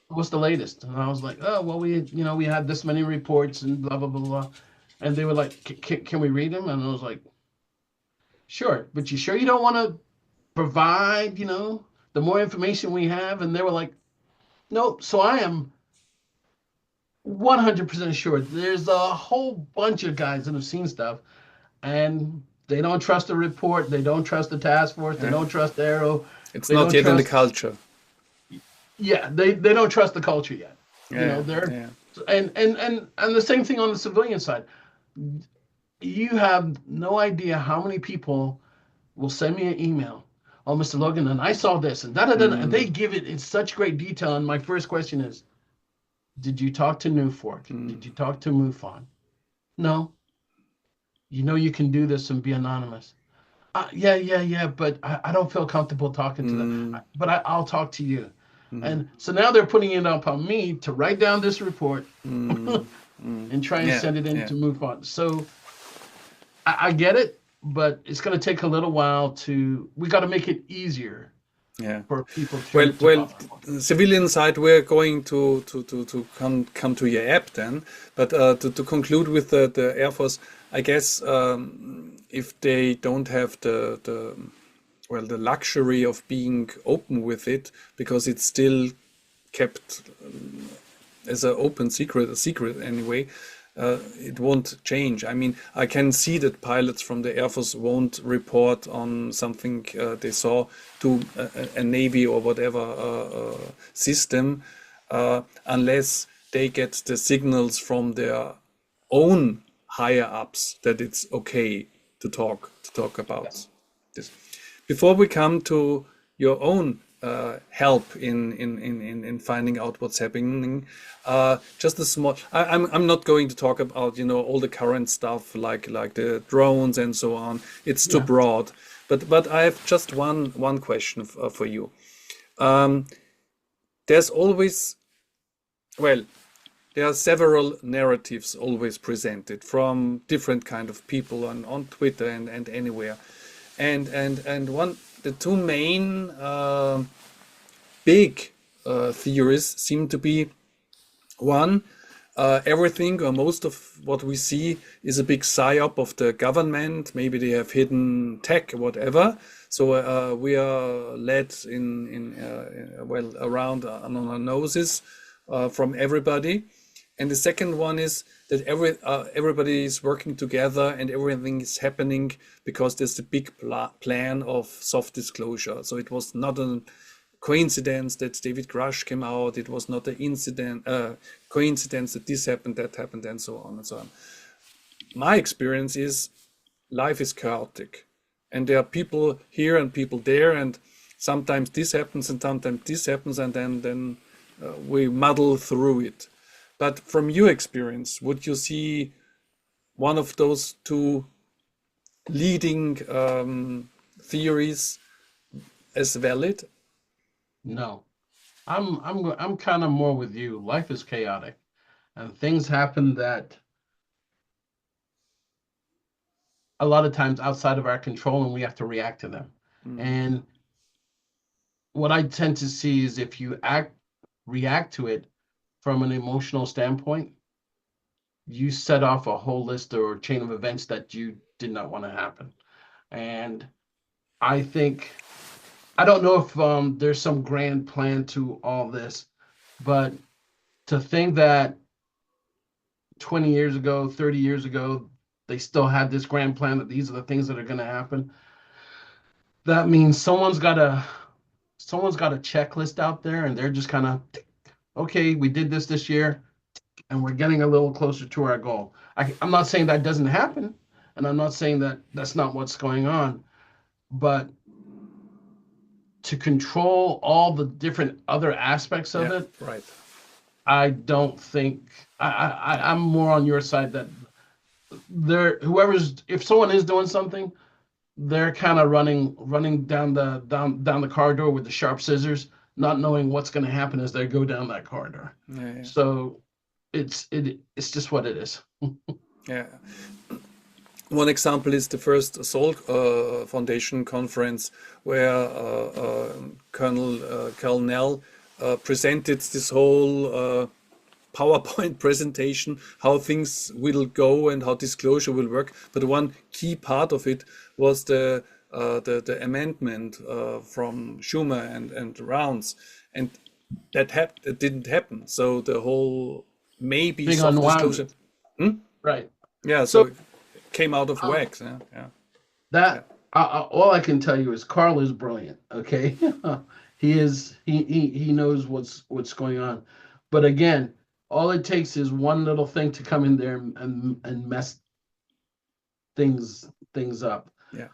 what's the latest? And I was like, oh, well, we had this many reports and blah, blah, blah, blah. And they were like, can we read them? And I was like, sure. But you sure you don't want to provide, you know, the more information we have? And they were like, nope. So I am 100% sure there's a whole bunch of guys that have seen stuff and they don't trust the report. They don't trust the task force. They don't trust Aero. It's not yet in the culture. Yeah, they don't trust the culture yet. You know, and the same thing on the civilian side. You have no idea how many people will send me an email. Oh, Mr. Logan, and I saw this and and they give it in such great detail. And my first question is, Did you talk to Newfork? Did you talk to MUFON? No. You know you can do this and be anonymous. Yeah, but I don't feel comfortable talking to them. But I'll talk to you. And so now they're putting it up on me to write down this report and try and Yeah, send it in yeah. to MUFON. So I get it, but it's going to take a little while we got to make it easier Yeah. for people Well, to civilian side, we're going to come to your app then. But to conclude with the Air Force, I guess if they don't have the luxury of being open with it, because it's still kept as an open secret, a secret anyway, it won't change. I mean, I can see that pilots from the Air Force won't report on something they saw to a Navy or whatever system unless they get the signals from their own higher ups that it's okay to talk about this. Before we come to your own help in finding out what's happening, just a small. I'm not going to talk about all the current stuff like the drones and so on. It's too broad. But I have just one question for you. There's always, well, there are several narratives always presented from different kind of people on Twitter and anywhere, and the two main big theories seem to be one, everything or most of what we see is a big Psy-Op of the government. Maybe they have hidden tech or whatever. So we are led around on our noses from everybody. And the second one is that everybody is working together and everything is happening because there's a big plan of soft disclosure. So it was not a coincidence that David Grush came out. It was not an coincidence that this happened, that happened, and so on and so on. My experience is life is chaotic. And there are people here and people there, and sometimes this happens and sometimes this happens, and then we muddle through it. But from your experience, would you see one of those two leading theories as valid? No. I'm kind of more with you. Life is chaotic, and things happen that a lot of times outside of our control, and we have to react to them. And what I tend to see is if you react to it from an emotional standpoint, you set off a whole list or chain of events that you did not want to happen. And I don't know if there's some grand plan to all this, but to think that 20 years ago, 30 years ago, they still had this grand plan that these are the things that are going to happen. That means someone's got a checklist out there, and they're just kind of, okay, we did this year, and we're getting a little closer to our goal. I'm not saying that doesn't happen, and I'm not saying that that's not what's going on, but to control all the different other aspects of it, right. I don't think I'm more on your side that if someone is doing something, they're kind of running down the corridor with the sharp scissors, not knowing what's going to happen as they go down that corridor. Yeah. So it's just what it is. Yeah. One example is the first Sol Foundation conference where Colonel presented this whole PowerPoint presentation, how things will go and how disclosure will work. But one key part of it was the amendment from Schumer and Rounds, and that didn't happen. So the whole maybe Big soft unwound. disclosure, Right. yeah. So it came out of wax. Yeah. All I can tell you is Carl is brilliant. Okay, he knows what's going on, but again, all it takes is one little thing to come in there and mess things up. Yeah.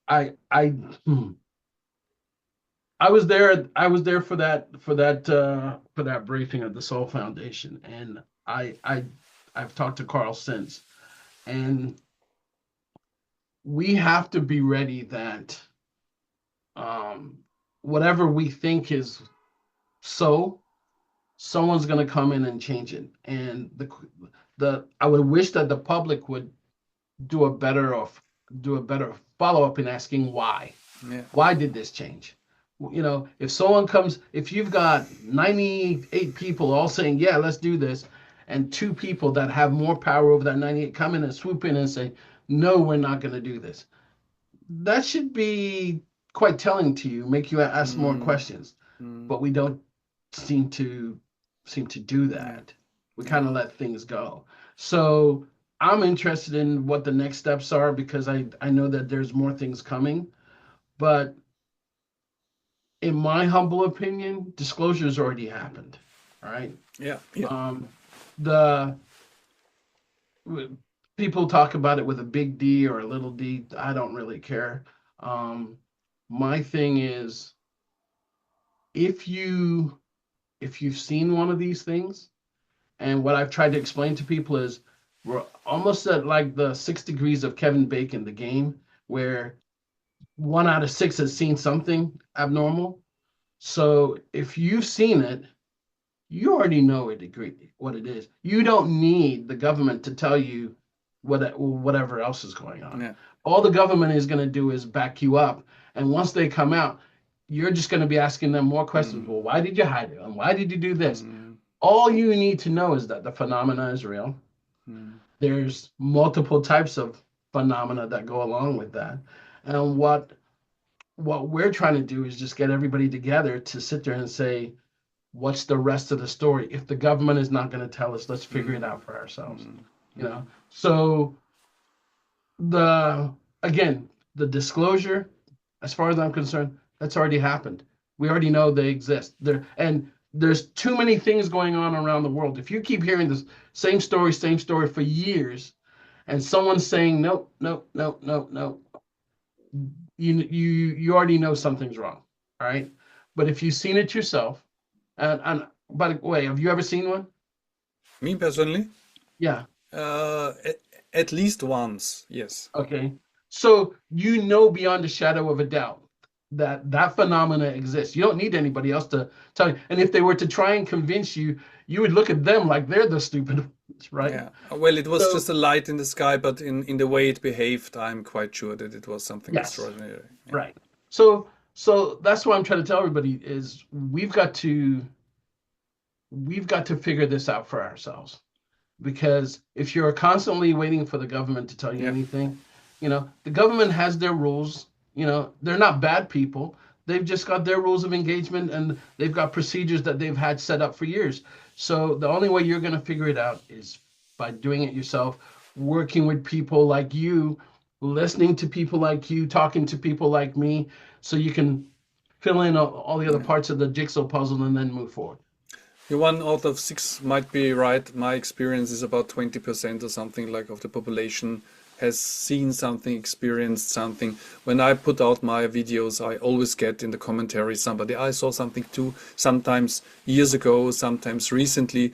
I I was there. I was there for that briefing at the Soul Foundation, and I've talked to Carl since, and we have to be ready that whatever we think is so, someone's going to come in and change it. And the I would wish that the public would do a better follow up in asking why. Yeah. Why did this change? You know, if someone comes, if you've got 98 people all saying, yeah, let's do this, and two people that have more power over that 98 come in and swoop in and say, no, we're not going to do this, that should be quite telling to you, make you ask more questions. But we don't seem to do that. We kind of let things go. So I'm interested in what the next steps are, because I know that there's more things coming. But in my humble opinion, disclosure's already happened. All right. Yeah. The people talk about it with a big D or a little d. I don't really care. My thing is, if you've seen one of these things, and what I've tried to explain to people is, we're almost at like the 6 degrees of Kevin Bacon, the game, where 1 out of 6 has seen something abnormal. So if you've seen it, you already know what it is. You don't need the government to tell you whatever else is going on. Yeah. All the government is going to do is back you up. And once they come out, you're just going to be asking them more questions. Well, why did you hide it? And why did you do this? All you need to know is that the phenomena is real. There's multiple types of phenomena that go along with that. And what we're trying to do is just get everybody together to sit there and say, what's the rest of the story? If the government is not going to tell us, let's figure it out for ourselves. You know? So the disclosure, as far as I'm concerned, that's already happened. We already know they exist. There's too many things going on around the world. If you keep hearing the same story for years, and someone's saying no, you already know something's wrong. All right. But if you've seen it yourself, and by the way, have you ever seen one? Me personally? Yeah. At least once, yes. Okay. So you know beyond a shadow of a doubt that phenomena exists. You don't need anybody else to tell you. And if they were to try and convince you, you would look at them like they're the stupid ones, right? Yeah. Well, it was just a light in the sky, but in the way it behaved, I'm quite sure that it was something extraordinary. Yeah. Right. So that's what I'm trying to tell everybody is we've got to figure this out for ourselves. Because if you're constantly waiting for the government to tell you anything, you know, the government has their rules. You know, they're not bad people. They've just got their rules of engagement, and they've got procedures that they've had set up for years. So the only way you're going to figure it out is by doing it yourself, working with people like you, listening to people like you, talking to people like me, so you can fill in all the other parts of the jigsaw puzzle and then move forward. 1 out of 6 might be right. My experience is about 20% or something like of the population has seen something, experienced something. When I put out my videos, I always get in the commentary somebody, I saw something too, sometimes years ago, sometimes recently.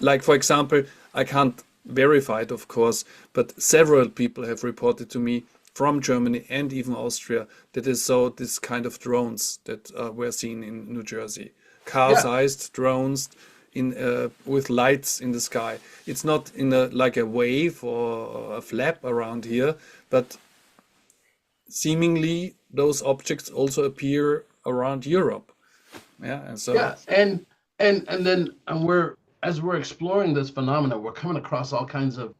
Like, for example, I can't verify it, of course, but several people have reported to me from Germany and even Austria that they saw this kind of drones that were seen in New Jersey. Car-sized drones with lights in the sky. It's not in like a wave or a flap around here, but seemingly those objects also appear around Europe. Yeah, and so and then as we're exploring this phenomena, we're coming across all kinds of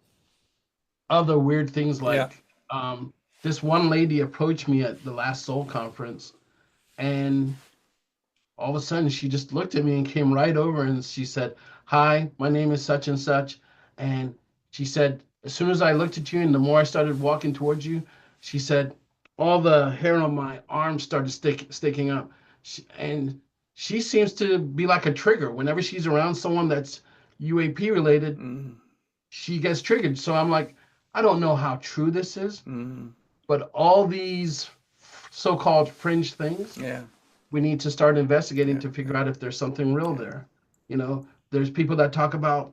other weird things. Like this one lady approached me at the last Soul conference, and all of a sudden she just looked at me and came right over and she said, "Hi, my name is such and such." And she said, as soon as I looked at you and the more I started walking towards you, she said, all the hair on my arms started sticking up. And she seems to be like a trigger. Whenever she's around someone that's UAP related, she gets triggered. So I'm like, I don't know how true this is, but all these so-called fringe things, we need to start investigating to figure out if there's something real there. You know, there's people that talk about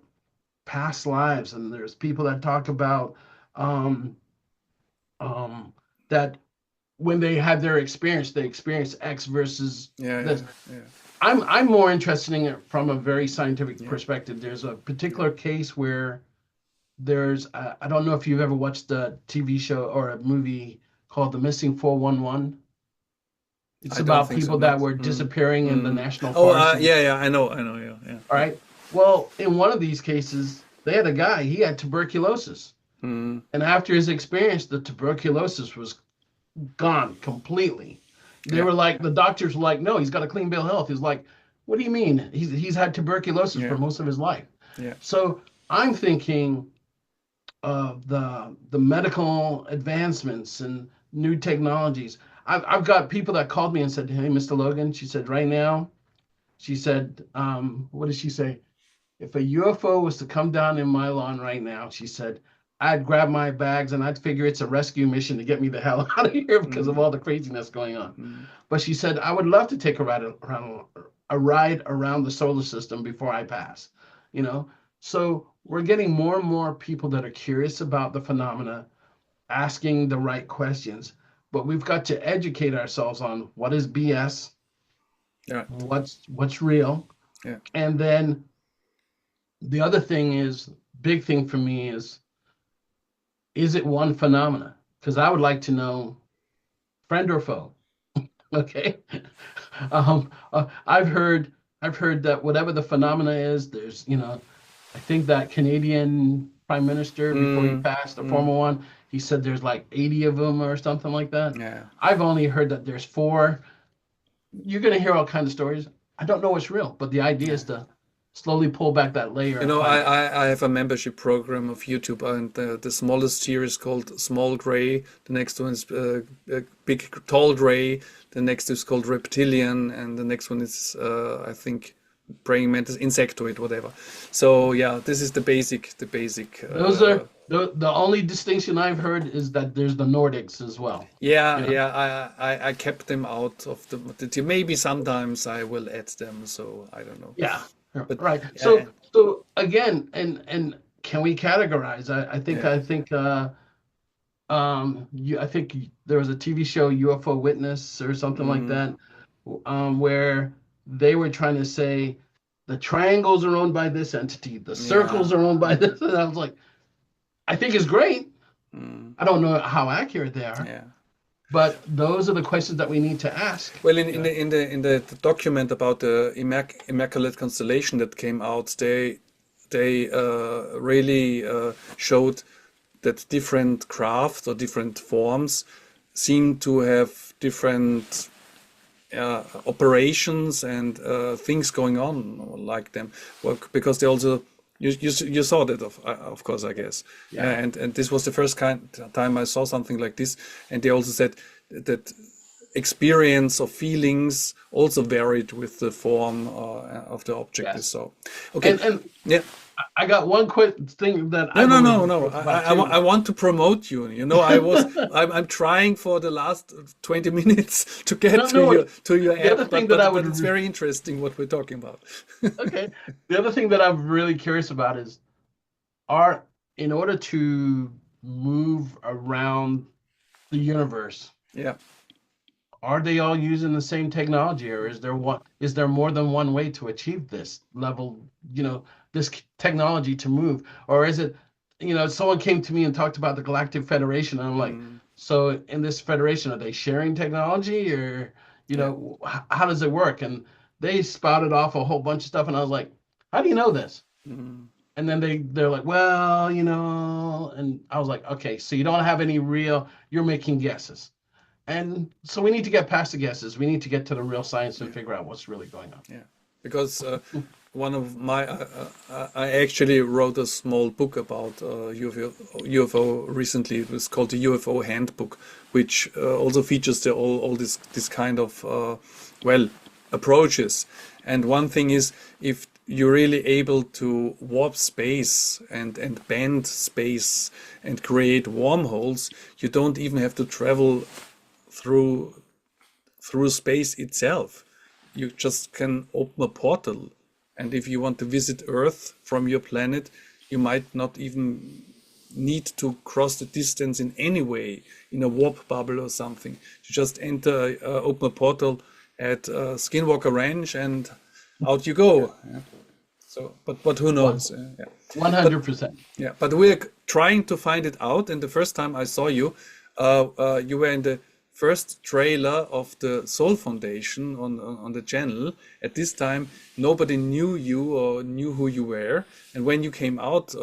past lives, and there's people that talk about that when they had their experience, they experienced X versus this. I'm more interested in it from a very scientific perspective. There's a particular case where there's I don't know if you've ever watched a TV show or a movie called The Missing 411. It's about people that were disappearing in the national forest. I know, yeah. All right. Well, in one of these cases, they had a guy, he had tuberculosis. And after his experience, the tuberculosis was gone completely. They were like, the doctors were like, no, he's got a clean bill of health. He's like, what do you mean? He's had tuberculosis for most of his life. So I'm thinking of the medical advancements and new technologies. I've got people that called me and said, hey, Mr. Logan, she said, right now, she said, what did she say? If a UFO was to come down in my lawn right now, she said, I'd grab my bags and I'd figure it's a rescue mission to get me the hell out of here because of all the craziness going on. But she said, I would love to take a ride around the solar system before I pass, you know? So we're getting more and more people that are curious about the phenomena, asking the right questions, but we've got to educate ourselves on what is BS, what's real. And then the other thing is, big thing for me is it one phenomena? Because I would like to know friend or foe. Okay. I've heard that whatever the phenomena is, there's, you know, I think that Canadian Prime Minister before he passed, the former one, he said there's like 80 of them or something like that. I've only heard that there's 4. You're going to hear all kinds of stories. I don't know what's real, but the idea is to slowly pull back that layer. You know, I have a membership program of YouTube, and the smallest tier is called Small Gray. The next one is Big Tall Gray. The next is called Reptilian, and the next one is I think praying mantis, insectoid, whatever. So yeah, this is the basic. Those are the only distinction I've heard is that there's the Nordics as well. I kept them out of the tier. Maybe sometimes I will add them. So I don't know. But, right. So again, and can we categorize? I think there was a TV show, UFO Witness or something like that, where they were trying to say the triangles are owned by this entity, the circles are owned by this, and I was like, I think it's great. I don't know how accurate they are. But those are the questions that we need to ask. Well, in the document about the Immaculate Constellation that came out, they really showed that different crafts or different forms seem to have different operations and things going on like them. Well, because they also you saw that of course, I guess. And this was the first time I saw something like this. And they also said that experience of feelings also varied with the form of the object. So okay, and I got one quick thing that no. I want to promote you. You know, I'm trying for the last 20 minutes to get to your app, but it's very interesting what we're talking about. Okay. The other thing that I'm really curious about is, in order to move around the universe, are they all using the same technology, or is there more than one way to achieve this level, you know, this technology to move? Or is it, you know, someone came to me and talked about the Galactic Federation, and I'm like, so in this federation, are they sharing technology, or, you know, how does it work? And they spouted off a whole bunch of stuff, and I was like, how do you know this? And then they're like, well, you know, and I was like, okay, so you don't have any real, you're making guesses. And so we need to get past the guesses. We need to get to the real science and figure out what's really going on. Because one of my, I actually wrote a small book about UFO recently. It was called the UFO Handbook, which also features all this kind of approaches. And one thing is, if you're really able to warp space and bend space and create wormholes, you don't even have to travel through through space itself. You just can open a portal, and if you want to visit Earth from your planet, you might not even need to cross the distance in any way in a warp bubble or something. You just enter, open a portal at Skinwalker Ranch, and out you go. Yeah. So, but who knows? 100%. Yeah, but we're trying to find it out. And the first time I saw you, you were in the first trailer of the Soul Foundation on the channel. At this time, nobody knew you or knew who you were. And when you came out,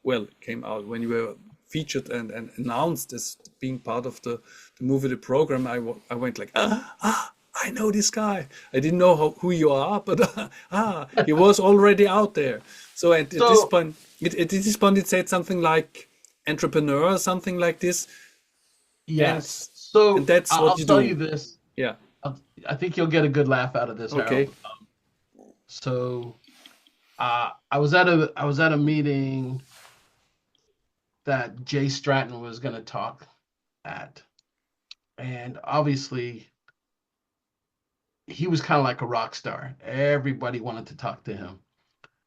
when you were featured and announced as being part of the movie, The Program, I went like, I know this guy. I didn't know who you are, but he was already out there. So at this point, it said something like entrepreneur or something like this. Yes. And that's what I'll tell you this. Yeah. I think you'll get a good laugh out of this, Okay. Harold. I was at a meeting that Jay Stratton was going to talk at, and obviously he was kind of like a rock star. Everybody wanted to talk to him,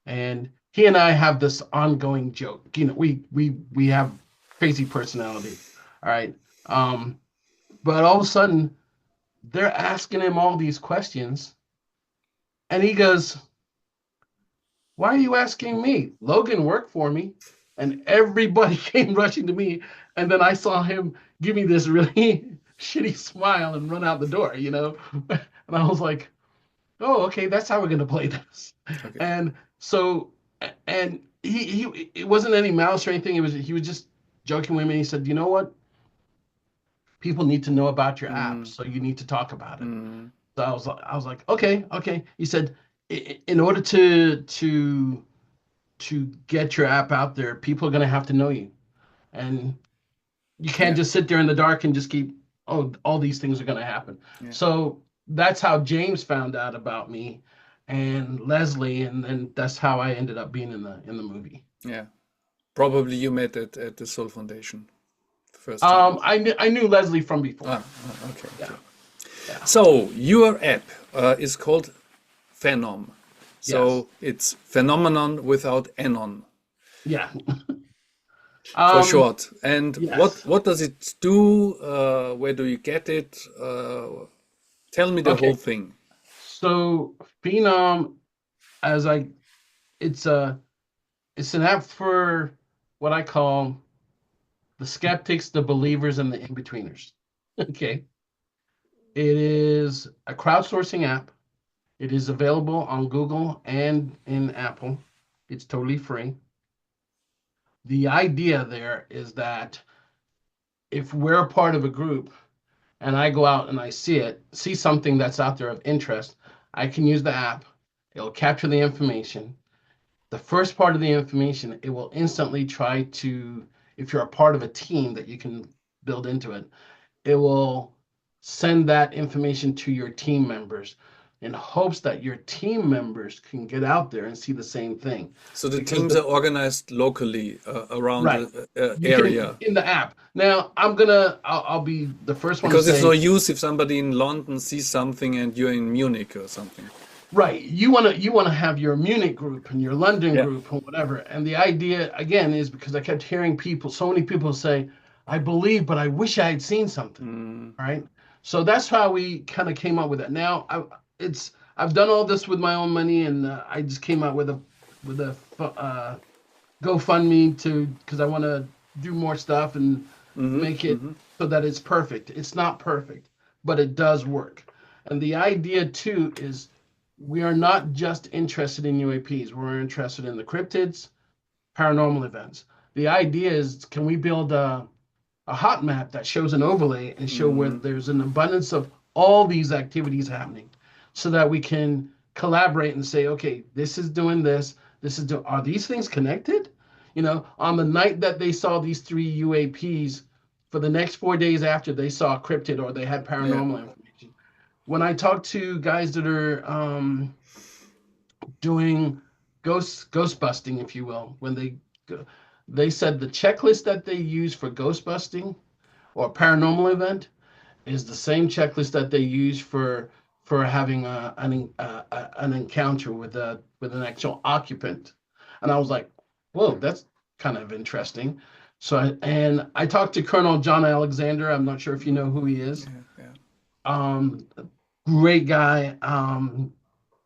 and he and I have this ongoing joke. You know, we have crazy personality, all right. But all of a sudden, they're asking him all these questions, and he goes, "Why are you asking me? Logan worked for me." And everybody came rushing to me, and then I saw him give me this really shitty smile and run out the door, you know. And I was like, "Oh, okay, that's how we're gonna play this." Okay. And so, and he it wasn't any malice or anything. He was just joking with me. He said, "You know what? People need to know about your app, so you need to talk about it." So I was like, okay. He said, in order to get your app out there, people are gonna have to know you, and you can't just sit there in the dark and just keep, all these things are gonna happen. Yeah. So that's how James found out about me, and Leslie, and then that's how I ended up being in the movie. Yeah, probably you met at the Soul Foundation. First time. I knew Leslie from before. Okay. Yeah. Okay. Yeah. So your app is called PHENOM. So it's phenomenon without anon. Yeah. For short. And yes. what does it do? Where do you get it? Tell me the whole thing. So PHENOM, it's an app for what I call the skeptics, the believers, and the in-betweeners. Okay. It is a crowdsourcing app. It is available on Google and in Apple. It's totally free. The idea there is that if we're a part of a group and I go out and I see something that's out there of interest, I can use the app. It'll capture the information. The first part of the information, it will instantly try to, if you're a part of a team that you can build into it, it will send that information to your team members in hopes that your team members can get out there and see the same thing. So the teams are organized locally around the area. In the app. Now, I'll be the first one to say. Because it's no use if somebody in London sees something and you're in Munich or something. Right. You want to have your Munich group and your London group or whatever. And the idea, again, is because I kept hearing so many people say, "I believe, but I wish I had seen something." All right. So that's how we kind of came up with it. Now, I've done all this with my own money, and I just came out with a GoFundMe because I want to do more stuff and make it so that it's perfect. It's not perfect, but it does work. And the idea too is we are not just interested in UAPs. We're interested in the cryptids, paranormal events. The idea is, can we build a hot map that shows an overlay and show where there's an abundance of all these activities happening, so that we can collaborate and say, okay, this is doing this, are these things connected? You know, on the night that they saw these 3 UAPs, for the next 4 days after, they saw a cryptid or they had paranormal information. When I talk to guys that are doing ghost busting, if you will, when they said the checklist that they use for ghost busting or paranormal event is the same checklist that they use for having an encounter with an actual occupant. And I was like, whoa, that's kind of interesting. So I talked to Colonel John Alexander. I'm not sure if you know who he is. Great guy.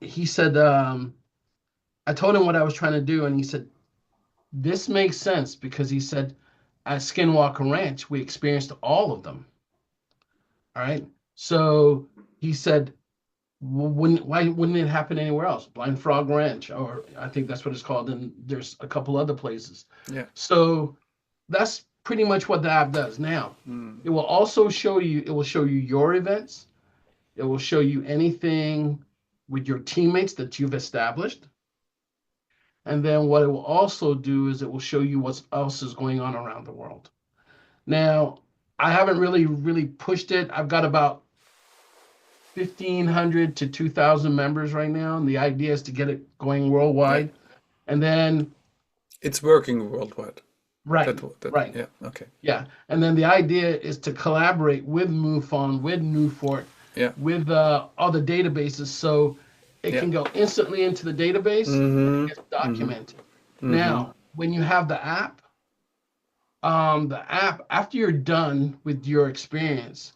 He said, I told him what I was trying to do, and he said, this makes sense, because he said, at Skinwalker Ranch, we experienced all of them. All right. So he said, why wouldn't it happen anywhere else? Blind Frog Ranch, or I think that's what it's called. And there's a couple other places. Yeah. So that's pretty much what the app does. Now, it will also show you, your events. It will show you anything with your teammates that you've established. And then what it will also do is it will show you what else is going on around the world. Now, I haven't really pushed it. I've got about 1,500 to 2,000 members right now, and the idea is to get it going worldwide. Yeah. And then it's working worldwide. Right. Right. Yeah. Okay. Yeah. And then the idea is to collaborate with MUFON, with Newfort, with other databases, so it can go instantly into the database and get documented. Now, when you have the app, after you're done with your experience,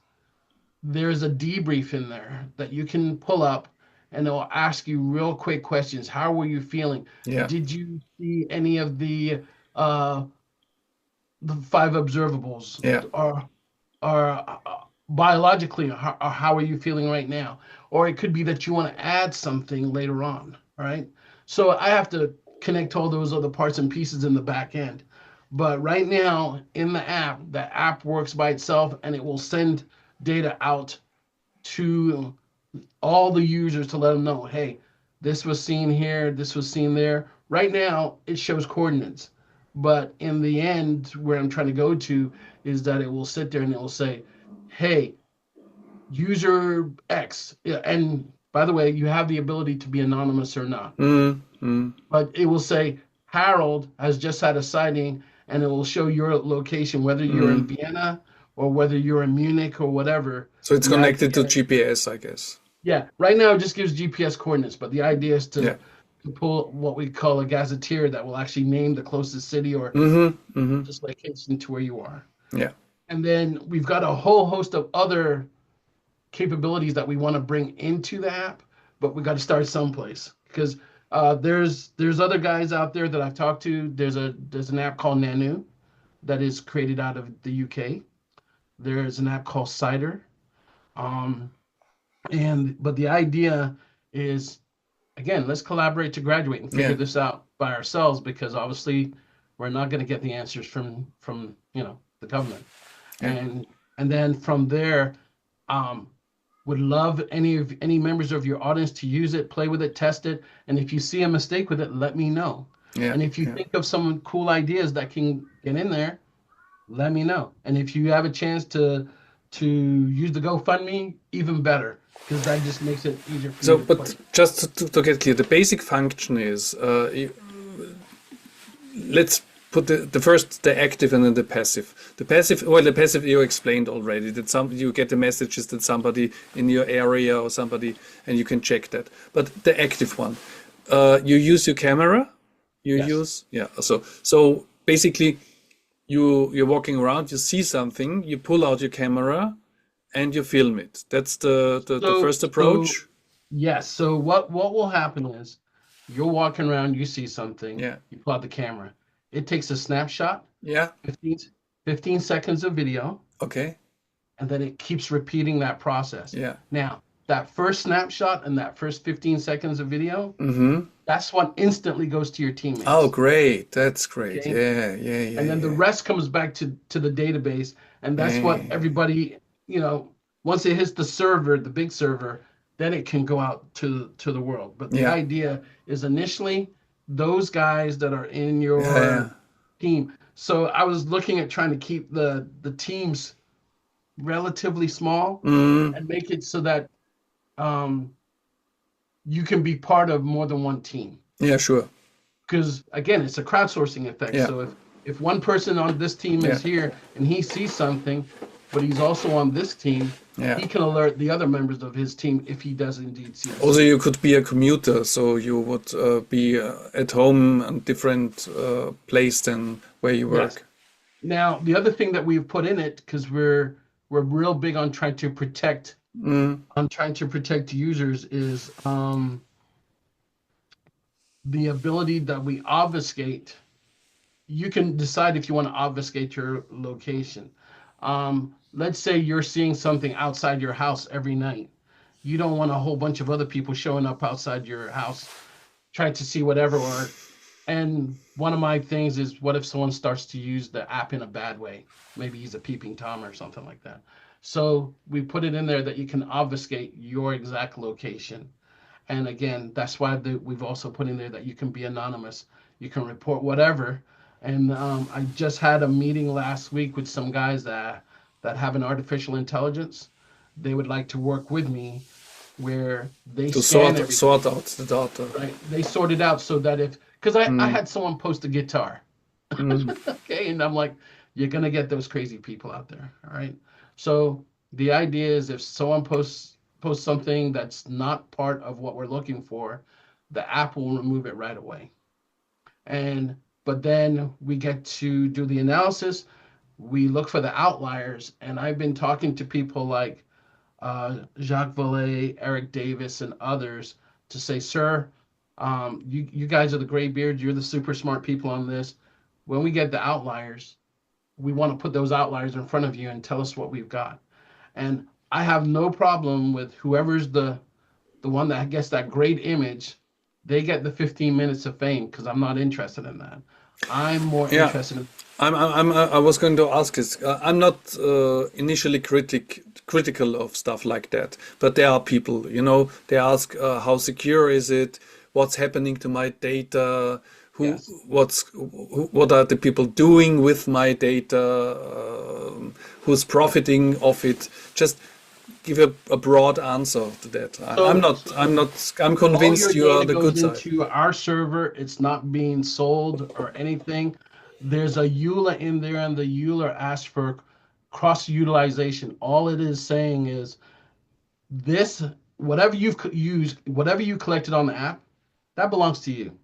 there's a debrief in there that you can pull up, and it will ask you real quick questions. How were you feeling? Yeah. Did you see any of the 5 observables? Yeah. Or biologically, how are you feeling right now? Or it could be that you want to add something later on. All right. So I have to connect all those other parts and pieces in the back end. But right now in the app works by itself, and it will send data out to all the users to let them know, hey, this was seen here, this was seen there. Right now it shows coordinates, but in the end, where I'm trying to go to is that it will sit there and it will say, hey, user X, and by the way, you have the ability to be anonymous or not. But it will say, Harold has just had a sighting, and it will show your location, whether you're in Vienna or whether you're in Munich or whatever. So it's connected to GPS, I guess. Yeah, right now it just gives GPS coordinates, but the idea is to pull what we call a gazetteer that will actually name the closest city or just location to where you are. Yeah. And then we've got a whole host of other capabilities that we want to bring into the app, but we got to start someplace, because there's other guys out there that I've talked to. There's an app called Nanu that is created out of the UK. There's an app called Cider. But the idea is, again, let's collaborate to graduate and figure this out by ourselves, because obviously we're not going to get the answers from the government. And then from there, would love any members of your audience to use it, play with it, test it, and if you see a mistake with it, let me know. And if you think of some cool ideas that can get in there, let me know. And if you have a chance to use the GoFundMe, even better, because that just makes it easier for you to but just to get clear, the basic function is let's put the active and then the passive. The passive you explained already, that you get the messages that somebody in your area or somebody, and you can check that. But the active one, you use your camera, so basically you're walking around, you see something, you pull out your camera and you film it. That's the first approach. Yes. So what will happen is, you're walking around, you see something, you pull out the camera. It takes a snapshot, 15 seconds of video. Okay. And then it keeps repeating that process. Yeah. Now, that first snapshot and that first 15 seconds of video, that's what instantly goes to your teammates. Oh, great. That's great. Okay? Yeah. And then the rest comes back to the database. And that's what everybody, once it hits the server, the big server, then it can go out to the world. But the idea is initially those guys that are in your team. So I was looking at trying to keep the teams relatively small and make it so that you can be part of more than one team. Yeah, sure. Because again, it's a crowdsourcing effect. Yeah. So if one person on this team is here and he sees something, but he's also on this team, Yeah. he can alert the other members of his team if he does indeed see Also, something. you could be a commuter, so you would be at home in different place than where you Yes. work. Now, the other thing that we've put in it, because we're real big on trying to protect Mm. users, is the ability that we obfuscate. You can decide if you want to obfuscate your location. Let's say you're seeing something outside your house every night. You don't want a whole bunch of other people showing up outside your house trying to see whatever. And one of my things is, what if someone starts to use the app in a bad way? Maybe he's a peeping Tom or something like that. So we put it in there that you can obfuscate your exact location. And again, that's why we've also put in there that you can be anonymous. You can report whatever. And I just had a meeting last week with some guys that have an artificial intelligence. They would like to work with me where they To scan sort everything, out the data. right? They sort it out so that because I Mm. had someone post a guitar, Mm. okay, and I'm like, you're gonna get those crazy people out there, all right? So the idea is, if someone posts something that's not part of what we're looking for, the app will remove it right away. And but then we get to do the analysis. We look for the outliers, and I've been talking to people like Jacques Vallée, Eric Davis, and others to say, sir, you guys are the gray beards. You're the super smart people on this. When we get the outliers, we want to put those outliers in front of you and tell us what we've got. And I have no problem with whoever's the one that gets that great image. They get the 15 minutes of fame, because I'm not interested in that. I'm more Yeah. interested in. I was going to ask this. I'm not initially critical of stuff like that, but there are people, they ask how secure is it? What's happening to my data? Yes. What are the people doing with my data? Who's profiting of it? Just give a broad answer to that. I'm All your convinced you are data the good goes side. into our server. It's not being sold or anything. There's a EULA in there, and the EULA asks for cross utilization. All it is saying is, this, whatever you've used, whatever you collected on the app, that belongs to you.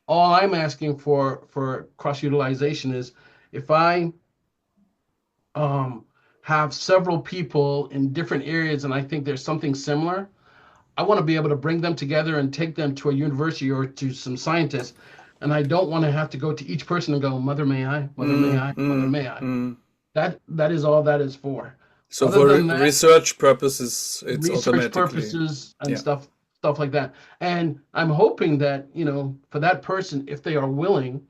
All I'm asking for cross utilization is, if I um, have several people in different areas and I think there's something similar, I want to be able to bring them together and take them to a university or to some scientists. And I don't want to have to go to each person and go, Mother, may I? Mother, may Mm, I? Mother, mm, may I? mm. That is all that is for. So Other for than that, research purposes, it's research automatically, purposes and yeah. stuff like that. And I'm hoping that, for that person, if they are willing,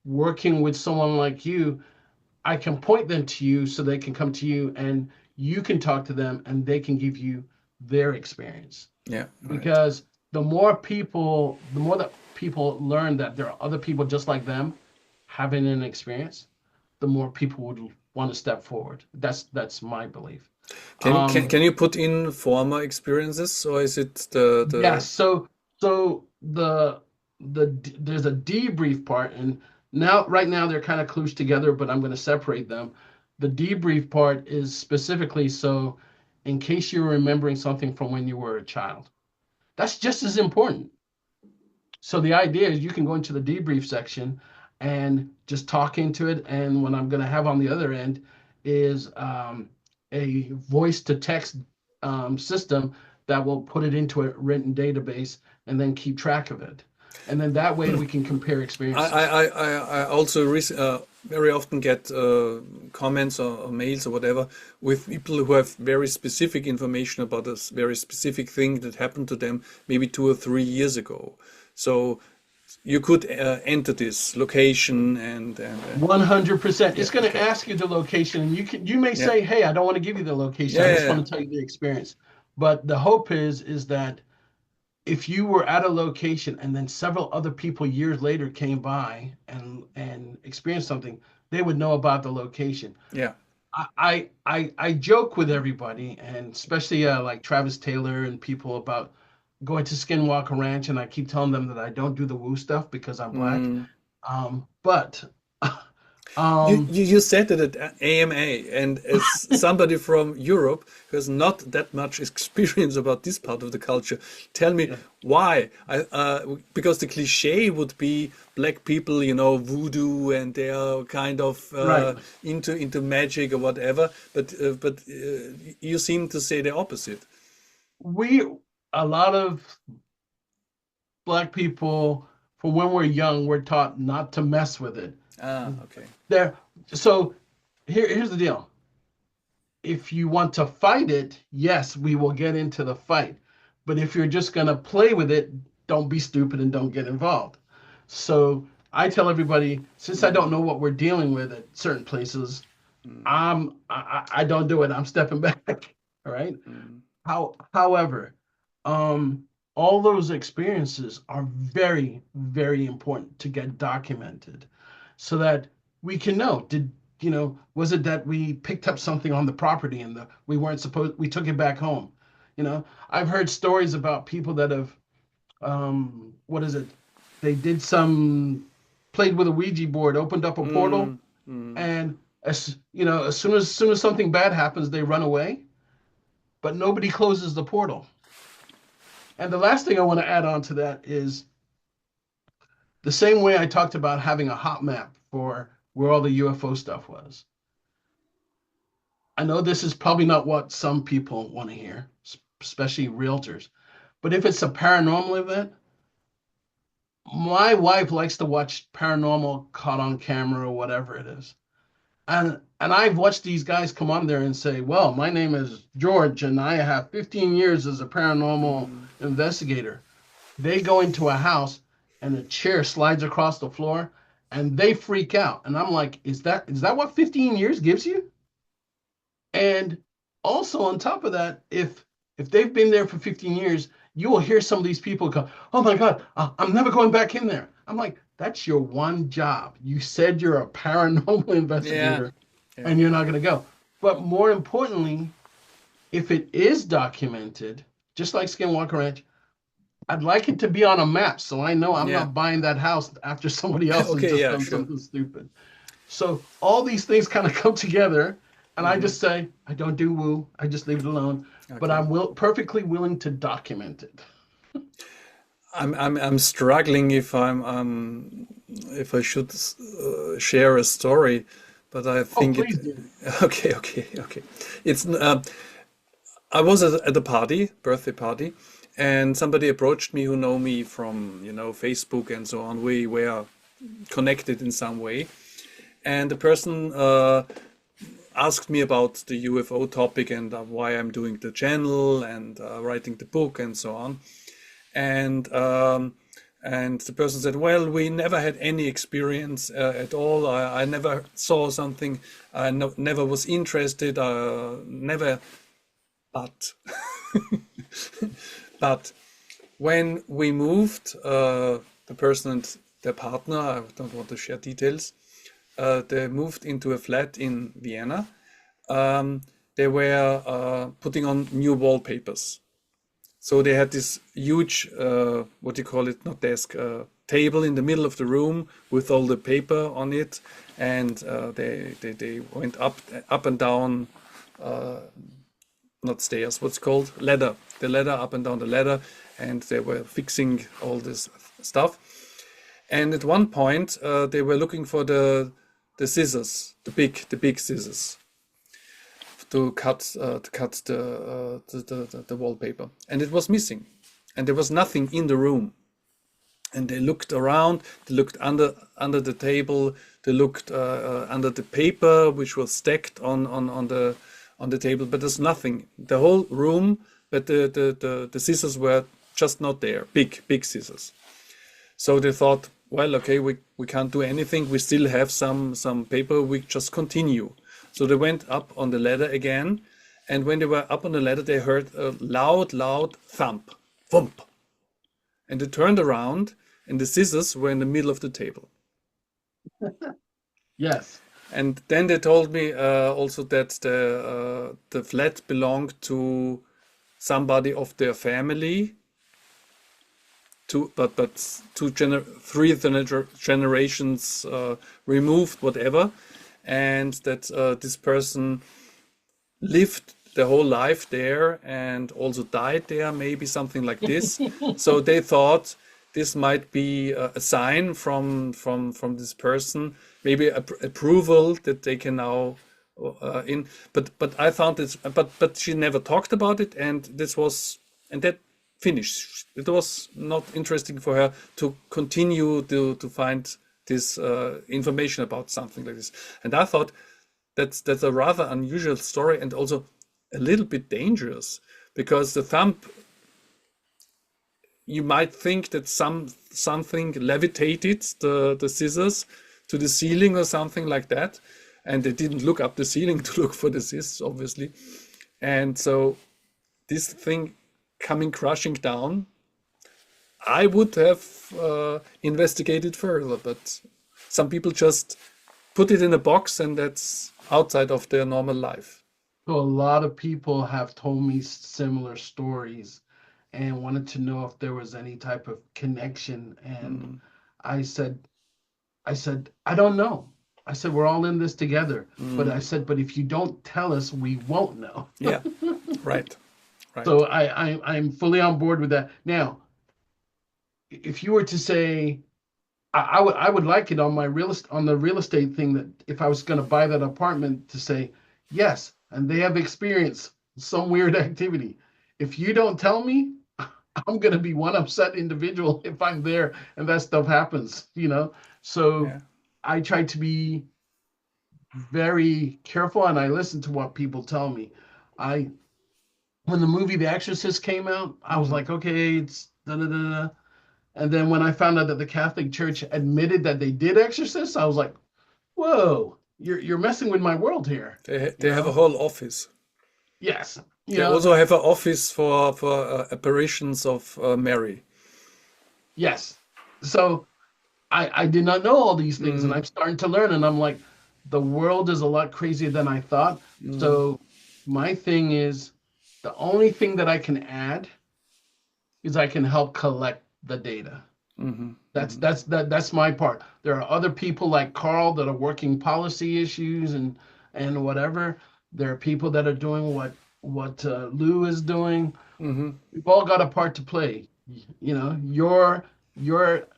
working with someone like you, I can point them to you so they can come to you, and you can talk to them and they can give you their experience. Yeah, right. Because the more that people learn that there are other people just like them having an experience, the more people would want to step forward. That's my belief. Can you put in former experiences, or is it the Yes. So there's a debrief part, and right now they're kind of cloose together, but I'm going to separate them. The debrief part is specifically so, in case you're remembering something from when you were a child. That's just as important. So the idea is, you can go into the debrief section and just talk into it. And what I'm going to have on the other end is a voice to text system that will put it into a written database and then keep track of it. And then that way we can compare experiences. I also very often get comments or mails or whatever with people who have very specific information about a very specific thing that happened to them maybe 2 or 3 years ago. So you could enter this location and 100%. yeah, It's going to okay, ask you the location, and you may yeah, say, "Hey, I don't want to give you the location. yeah, I yeah, just yeah. want to tell you the experience." But the hope is that if you were at a location and then several other people years later came by and experienced something, they would know about the location. Yeah. I joke with everybody, and especially like Travis Taylor and people, about going to Skinwalker Ranch, and I keep telling them that I don't do the woo stuff because I'm black. Mm, But You said it at AMA, and as somebody from Europe who has not that much experience about this part of the culture, tell me Yeah. why. Because the cliche would be black people, voodoo, and they are kind of Right. into magic or whatever. But you seem to say the opposite. We, a lot of Black people, from when we're young, we're taught not to mess with it. Ah, okay. There, so here's the deal. If you want to fight it, yes, we will get into the fight. But if you're just going to play with it, don't be stupid and don't get involved. So I tell everybody, since I don't know what we're dealing with at certain places, I don't do it. I'm stepping back. All right. Mm. However, all those experiences are very, very important to get documented so that we can know, was it that we picked up something on the property and we weren't supposed, we took it back home? I've heard stories about people that have, what is it? They did played with a Ouija board, opened up a portal, Mm, mm. and as soon as something bad happens, they run away, but nobody closes the portal. And the last thing I want to add on to that is the same way I talked about having a hot map for where all the UFO stuff was. I know this is probably not what some people want to hear, especially realtors, but if it's a paranormal event, my wife likes to watch paranormal caught on camera or whatever it is. And I've watched these guys come on there and say, well, my name is George and I have 15 years as a paranormal investigator. They go into a house and a chair slides across the floor and they freak out. And I'm like, is that what 15 years gives you? And also on top of that, if they've been there for 15 years, you will hear some of these people go, oh my God, I'm never going back in there. I'm like, that's your one job. You said you're a paranormal Yeah, investigator yeah. and you're not going to go. But more importantly, if it is documented, just like Skinwalker Ranch, I'd like it to be on a map so I know I'm Yeah. not buying that house after somebody else has Okay, just yeah, done sure. something stupid. So all these things kind of come together, and I just say, I don't do woo, I just leave it alone. But Okay. I'm perfectly willing to document it. I'm struggling if I should share a story, but I Oh, think it. please do. Okay. It's I was at a party, birthday party, and somebody approached me who know me from Facebook and so on. We were connected in some way, and the person asked me about the UFO topic and why I'm doing the channel and writing the book and so on. And the person said, well, we never had any experience at all. I never saw something. I never was interested. Never. But but when we moved, the person and their partner, I don't want to share details, they moved into a flat in Vienna. They were putting on new wallpapers. So they had this huge, what do you call it, not desk, table in the middle of the room with all the paper on it, and they went up and down, not stairs, what's called ladder, the ladder, up and down the ladder, and they were fixing all this stuff. And at one point, they were looking for the scissors, the big scissors, to cut the wallpaper, and it was missing, and there was nothing in the room. And they looked around, they looked under the table, they looked under the paper which was stacked on the table, but there's nothing. The whole room, but the scissors were just not there. Big scissors. So they thought, well, okay, we can't do anything. We still have some paper. We just continue. So they went up on the ladder again, and when they were up on the ladder, they heard a loud thump, thump, and they turned around, and the scissors were in the middle of the table. Yes. And then they told me also that the flat belonged to somebody of their family, generations removed, whatever, and that this person lived their whole life there and also died there, maybe something like this. So they thought this might be a sign from this person, maybe approval that they can now in. But I found this, but she never talked about it, and that finished. It was not interesting for her to continue to find this information about something like this. And I thought that's a rather unusual story, and also a little bit dangerous, because the thumb, you might think that something levitated the scissors to the ceiling or something like that, and they didn't look up the ceiling to look for the scissors, obviously. And so this thing coming crashing down, I would have investigated further, but some people just put it in a box, and that's outside of their normal life. So a lot of people have told me similar stories and wanted to know if there was any type of connection. And I said, I don't know. I said, we're all in this together. But I said, but if you don't tell us, we won't know. Yeah, right. So I'm fully on board with that. Now, if you were to say, I would like it on the real estate thing, that if I was going to buy that apartment, to say, yes, and they have experienced some weird activity. If you don't tell me, I'm going to be one upset individual if I'm there and that stuff happens, So yeah. I try to be very careful, and I listen to what people tell me. When the movie The Exorcist came out, I was like, okay, it's da-da-da-da. And then when I found out that the Catholic Church admitted that they did exorcists, I was like, whoa, you're messing with my world here. They have a whole office. Yes. They also have an office for apparitions of Mary. Yes. So I did not know all these things, and I'm starting to learn, and I'm like, the world is a lot crazier than I thought. So my thing is, the only thing that I can add is I can help collect the data. That's my part. There are other people like Carl that are working policy issues and whatever. There are people that are doing what Lou is doing. We've all got a part to play. You're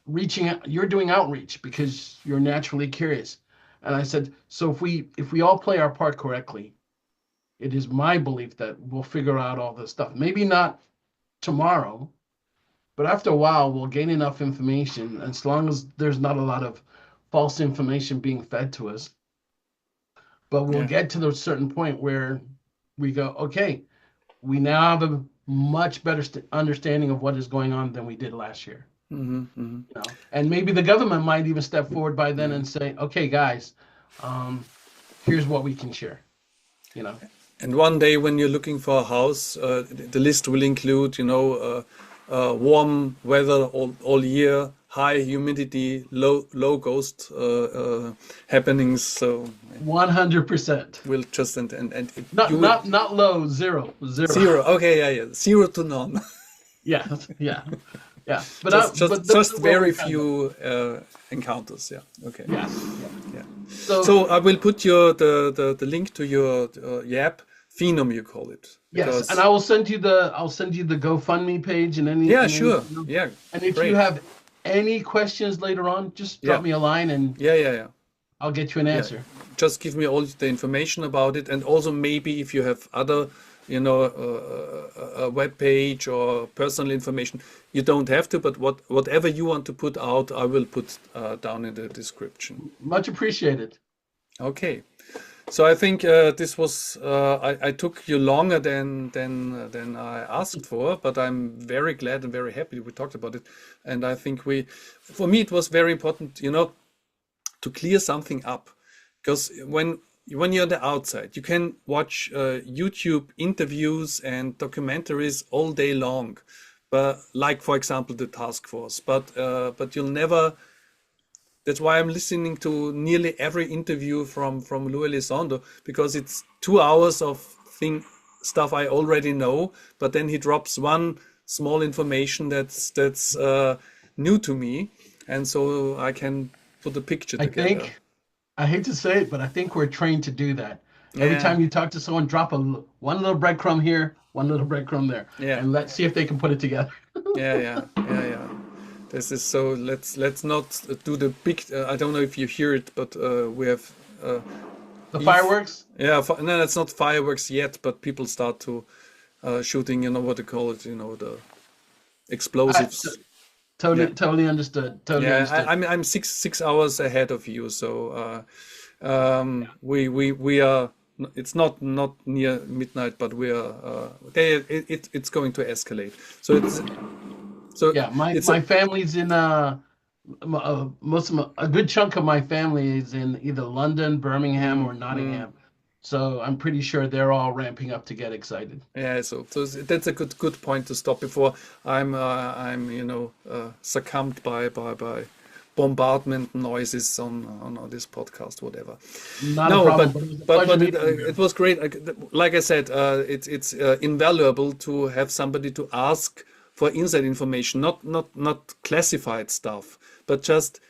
reaching out, you're doing outreach because you're naturally curious. And I said, so if we all play our part correctly, it is my belief that we'll figure out all this stuff. Maybe not tomorrow, but after a while, we'll gain enough information, as long as there's not a lot of false information being fed to us. But we'll get to the certain point where we go, okay, we now have a much better understanding of what is going on than we did last year. And maybe the government might even step forward by then and say, okay, guys, here's what we can share. And one day when you're looking for a house, the list will include, warm weather all year, high humidity, low ghost happenings. So 100%. We'll just and not low, zero. Okay, yeah, 0 to none. Yeah. But just very few encounters. Yeah. Okay. Yeah. So I will put the link to your UAP PHENOM, you call it. Yes, and I will send you the GoFundMe page and any. Yeah, sure. Yeah. And if you have any questions later on, just drop me a line and I'll get you an answer. Just give me all the information about it, and also maybe if you have other, a web page or personal information, you don't have to, but whatever you want to put out, I will put down in the description. Much appreciated. Okay. So I think this was I took you longer than I asked for, but I'm very glad and very happy we talked about it. And I think for me it was very important, to clear something up, because when you're on the outside, you can watch YouTube interviews and documentaries all day long, but like for example the task force, but you'll never. That's why I'm listening to nearly every interview from Lou Elizondo, because it's 2 hours of stuff I already know, but then he drops one small information that's new to me, and so I can put a picture I together. think, I hate to say it, but I think we're trained to do that. Every Yeah, time you talk to someone, drop one little breadcrumb here, one little breadcrumb there, yeah, and let's see if they can put it together. yeah. This is so. Let's not do the big. I don't know if you hear it, but we have. The If fireworks. yeah, no, it's not fireworks yet, but people start to shooting. You know what they call it. You know the I explosives. Yeah, totally understood. Totally yeah. understood. I'm 6 hours ahead of you, so we are. It's not near midnight, but we are. Okay, it's going to escalate. So Yeah, it's a my family's in a good chunk of my family is in either London, Birmingham, mm, or mm. Nottingham. So I'm pretty sure they're all ramping up to get excited. Yeah, so that's a good point to stop before I'm succumbed by bombardment noises on this podcast, whatever. Not a No, problem, but but it was a but pleasure but meeting you, it man. was great. Like I said, it's invaluable to have somebody to ask for inside information, not classified stuff, but just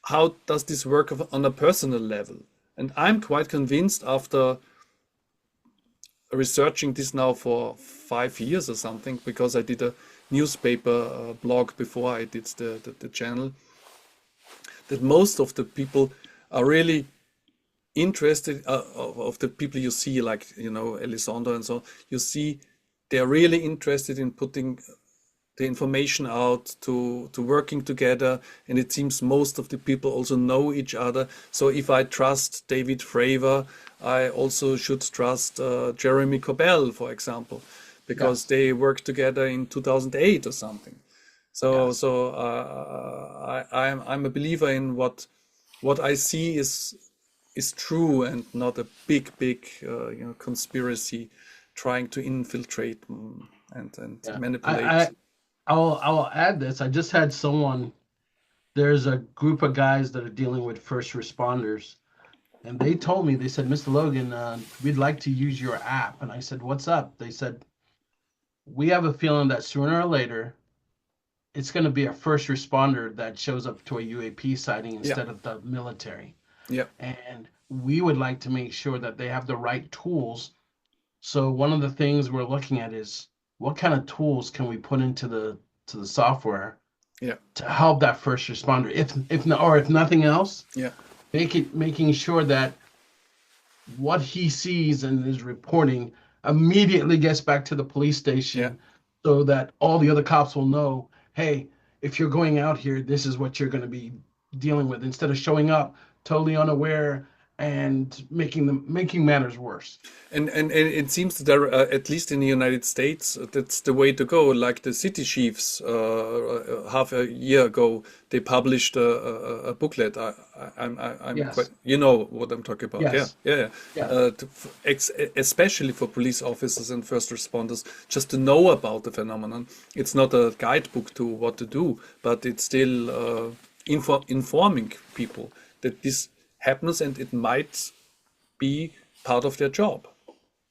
how does this work on a personal level. And I'm quite convinced after researching this now for 5 years or something, because I did a newspaper blog before I did the channel, that most of the people are really interested, of the people you see, like, Elizondo and so, you see they're really interested in putting the information out to working together, and it seems most of the people also know each other. So if I trust David Fravor, I also should trust Jeremy Corbell, for example, because Yes, they worked together in 2008 or something. So yes. so I'm a believer in what I see is true, and not a big conspiracy trying to infiltrate, and Yeah. manipulate. I'll add this. I just had someone, there's a group of guys that are dealing with first responders, and they told me, they said, Mr. Logan, we'd like to use your app. And I said, what's up? They said, we have a feeling that sooner or later it's going to be a first responder that shows up to a UAP sighting Yeah, instead of the military. yeah, And we would like to make sure that they have the right tools. So one of the things we're looking at is what kind of tools can we put into the software yeah, to help that first responder, if not, or if nothing else, yeah, making sure that what he sees and is reporting immediately gets back to the police yeah. station, so that all the other cops will know, hey, if you're going out here, this is what you're going to be dealing with, instead of showing up totally unaware and making matters worse. And it seems that there, at least in the United States, that's the way to go. Like the city chiefs, half a year ago, they published a booklet. I'm quite, Yes, you know what I'm talking about. Yeah, yes, yeah, yeah. yeah, Especially for police officers and first responders, just to know about the phenomenon. It's not a guidebook to what to do, but it's still informing people that this happens, and it might be part of their job.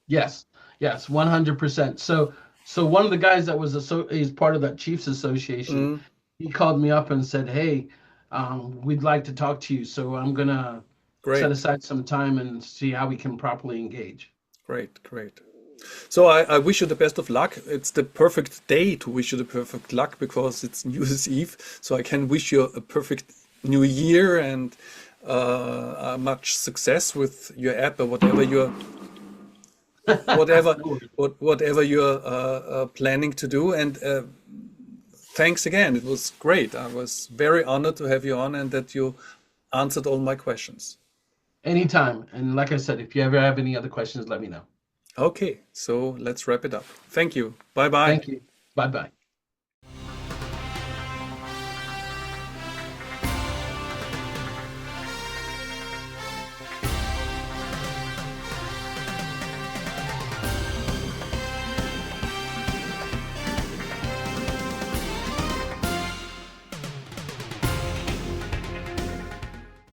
yes, yes, 100%. So one of the guys that was he's part of that Chiefs Association, Mm, he called me up and said, hey, we'd like to talk to you. So I'm gonna set great, aside some time and see how we can properly engage. great. So I wish you the best of luck. It's the perfect day to wish you the perfect luck, because it's New Year's Eve. So I can wish you a perfect new year, and much success with your app, or whatever No worries. whatever you're planning to do. And thanks again. It was great. I was very honored to have you on, and that you answered all my questions. Anytime. And like I said, if you ever have any other questions, let me know. Okay, so let's wrap it up. Thank you. Bye bye. Thank you. Bye bye.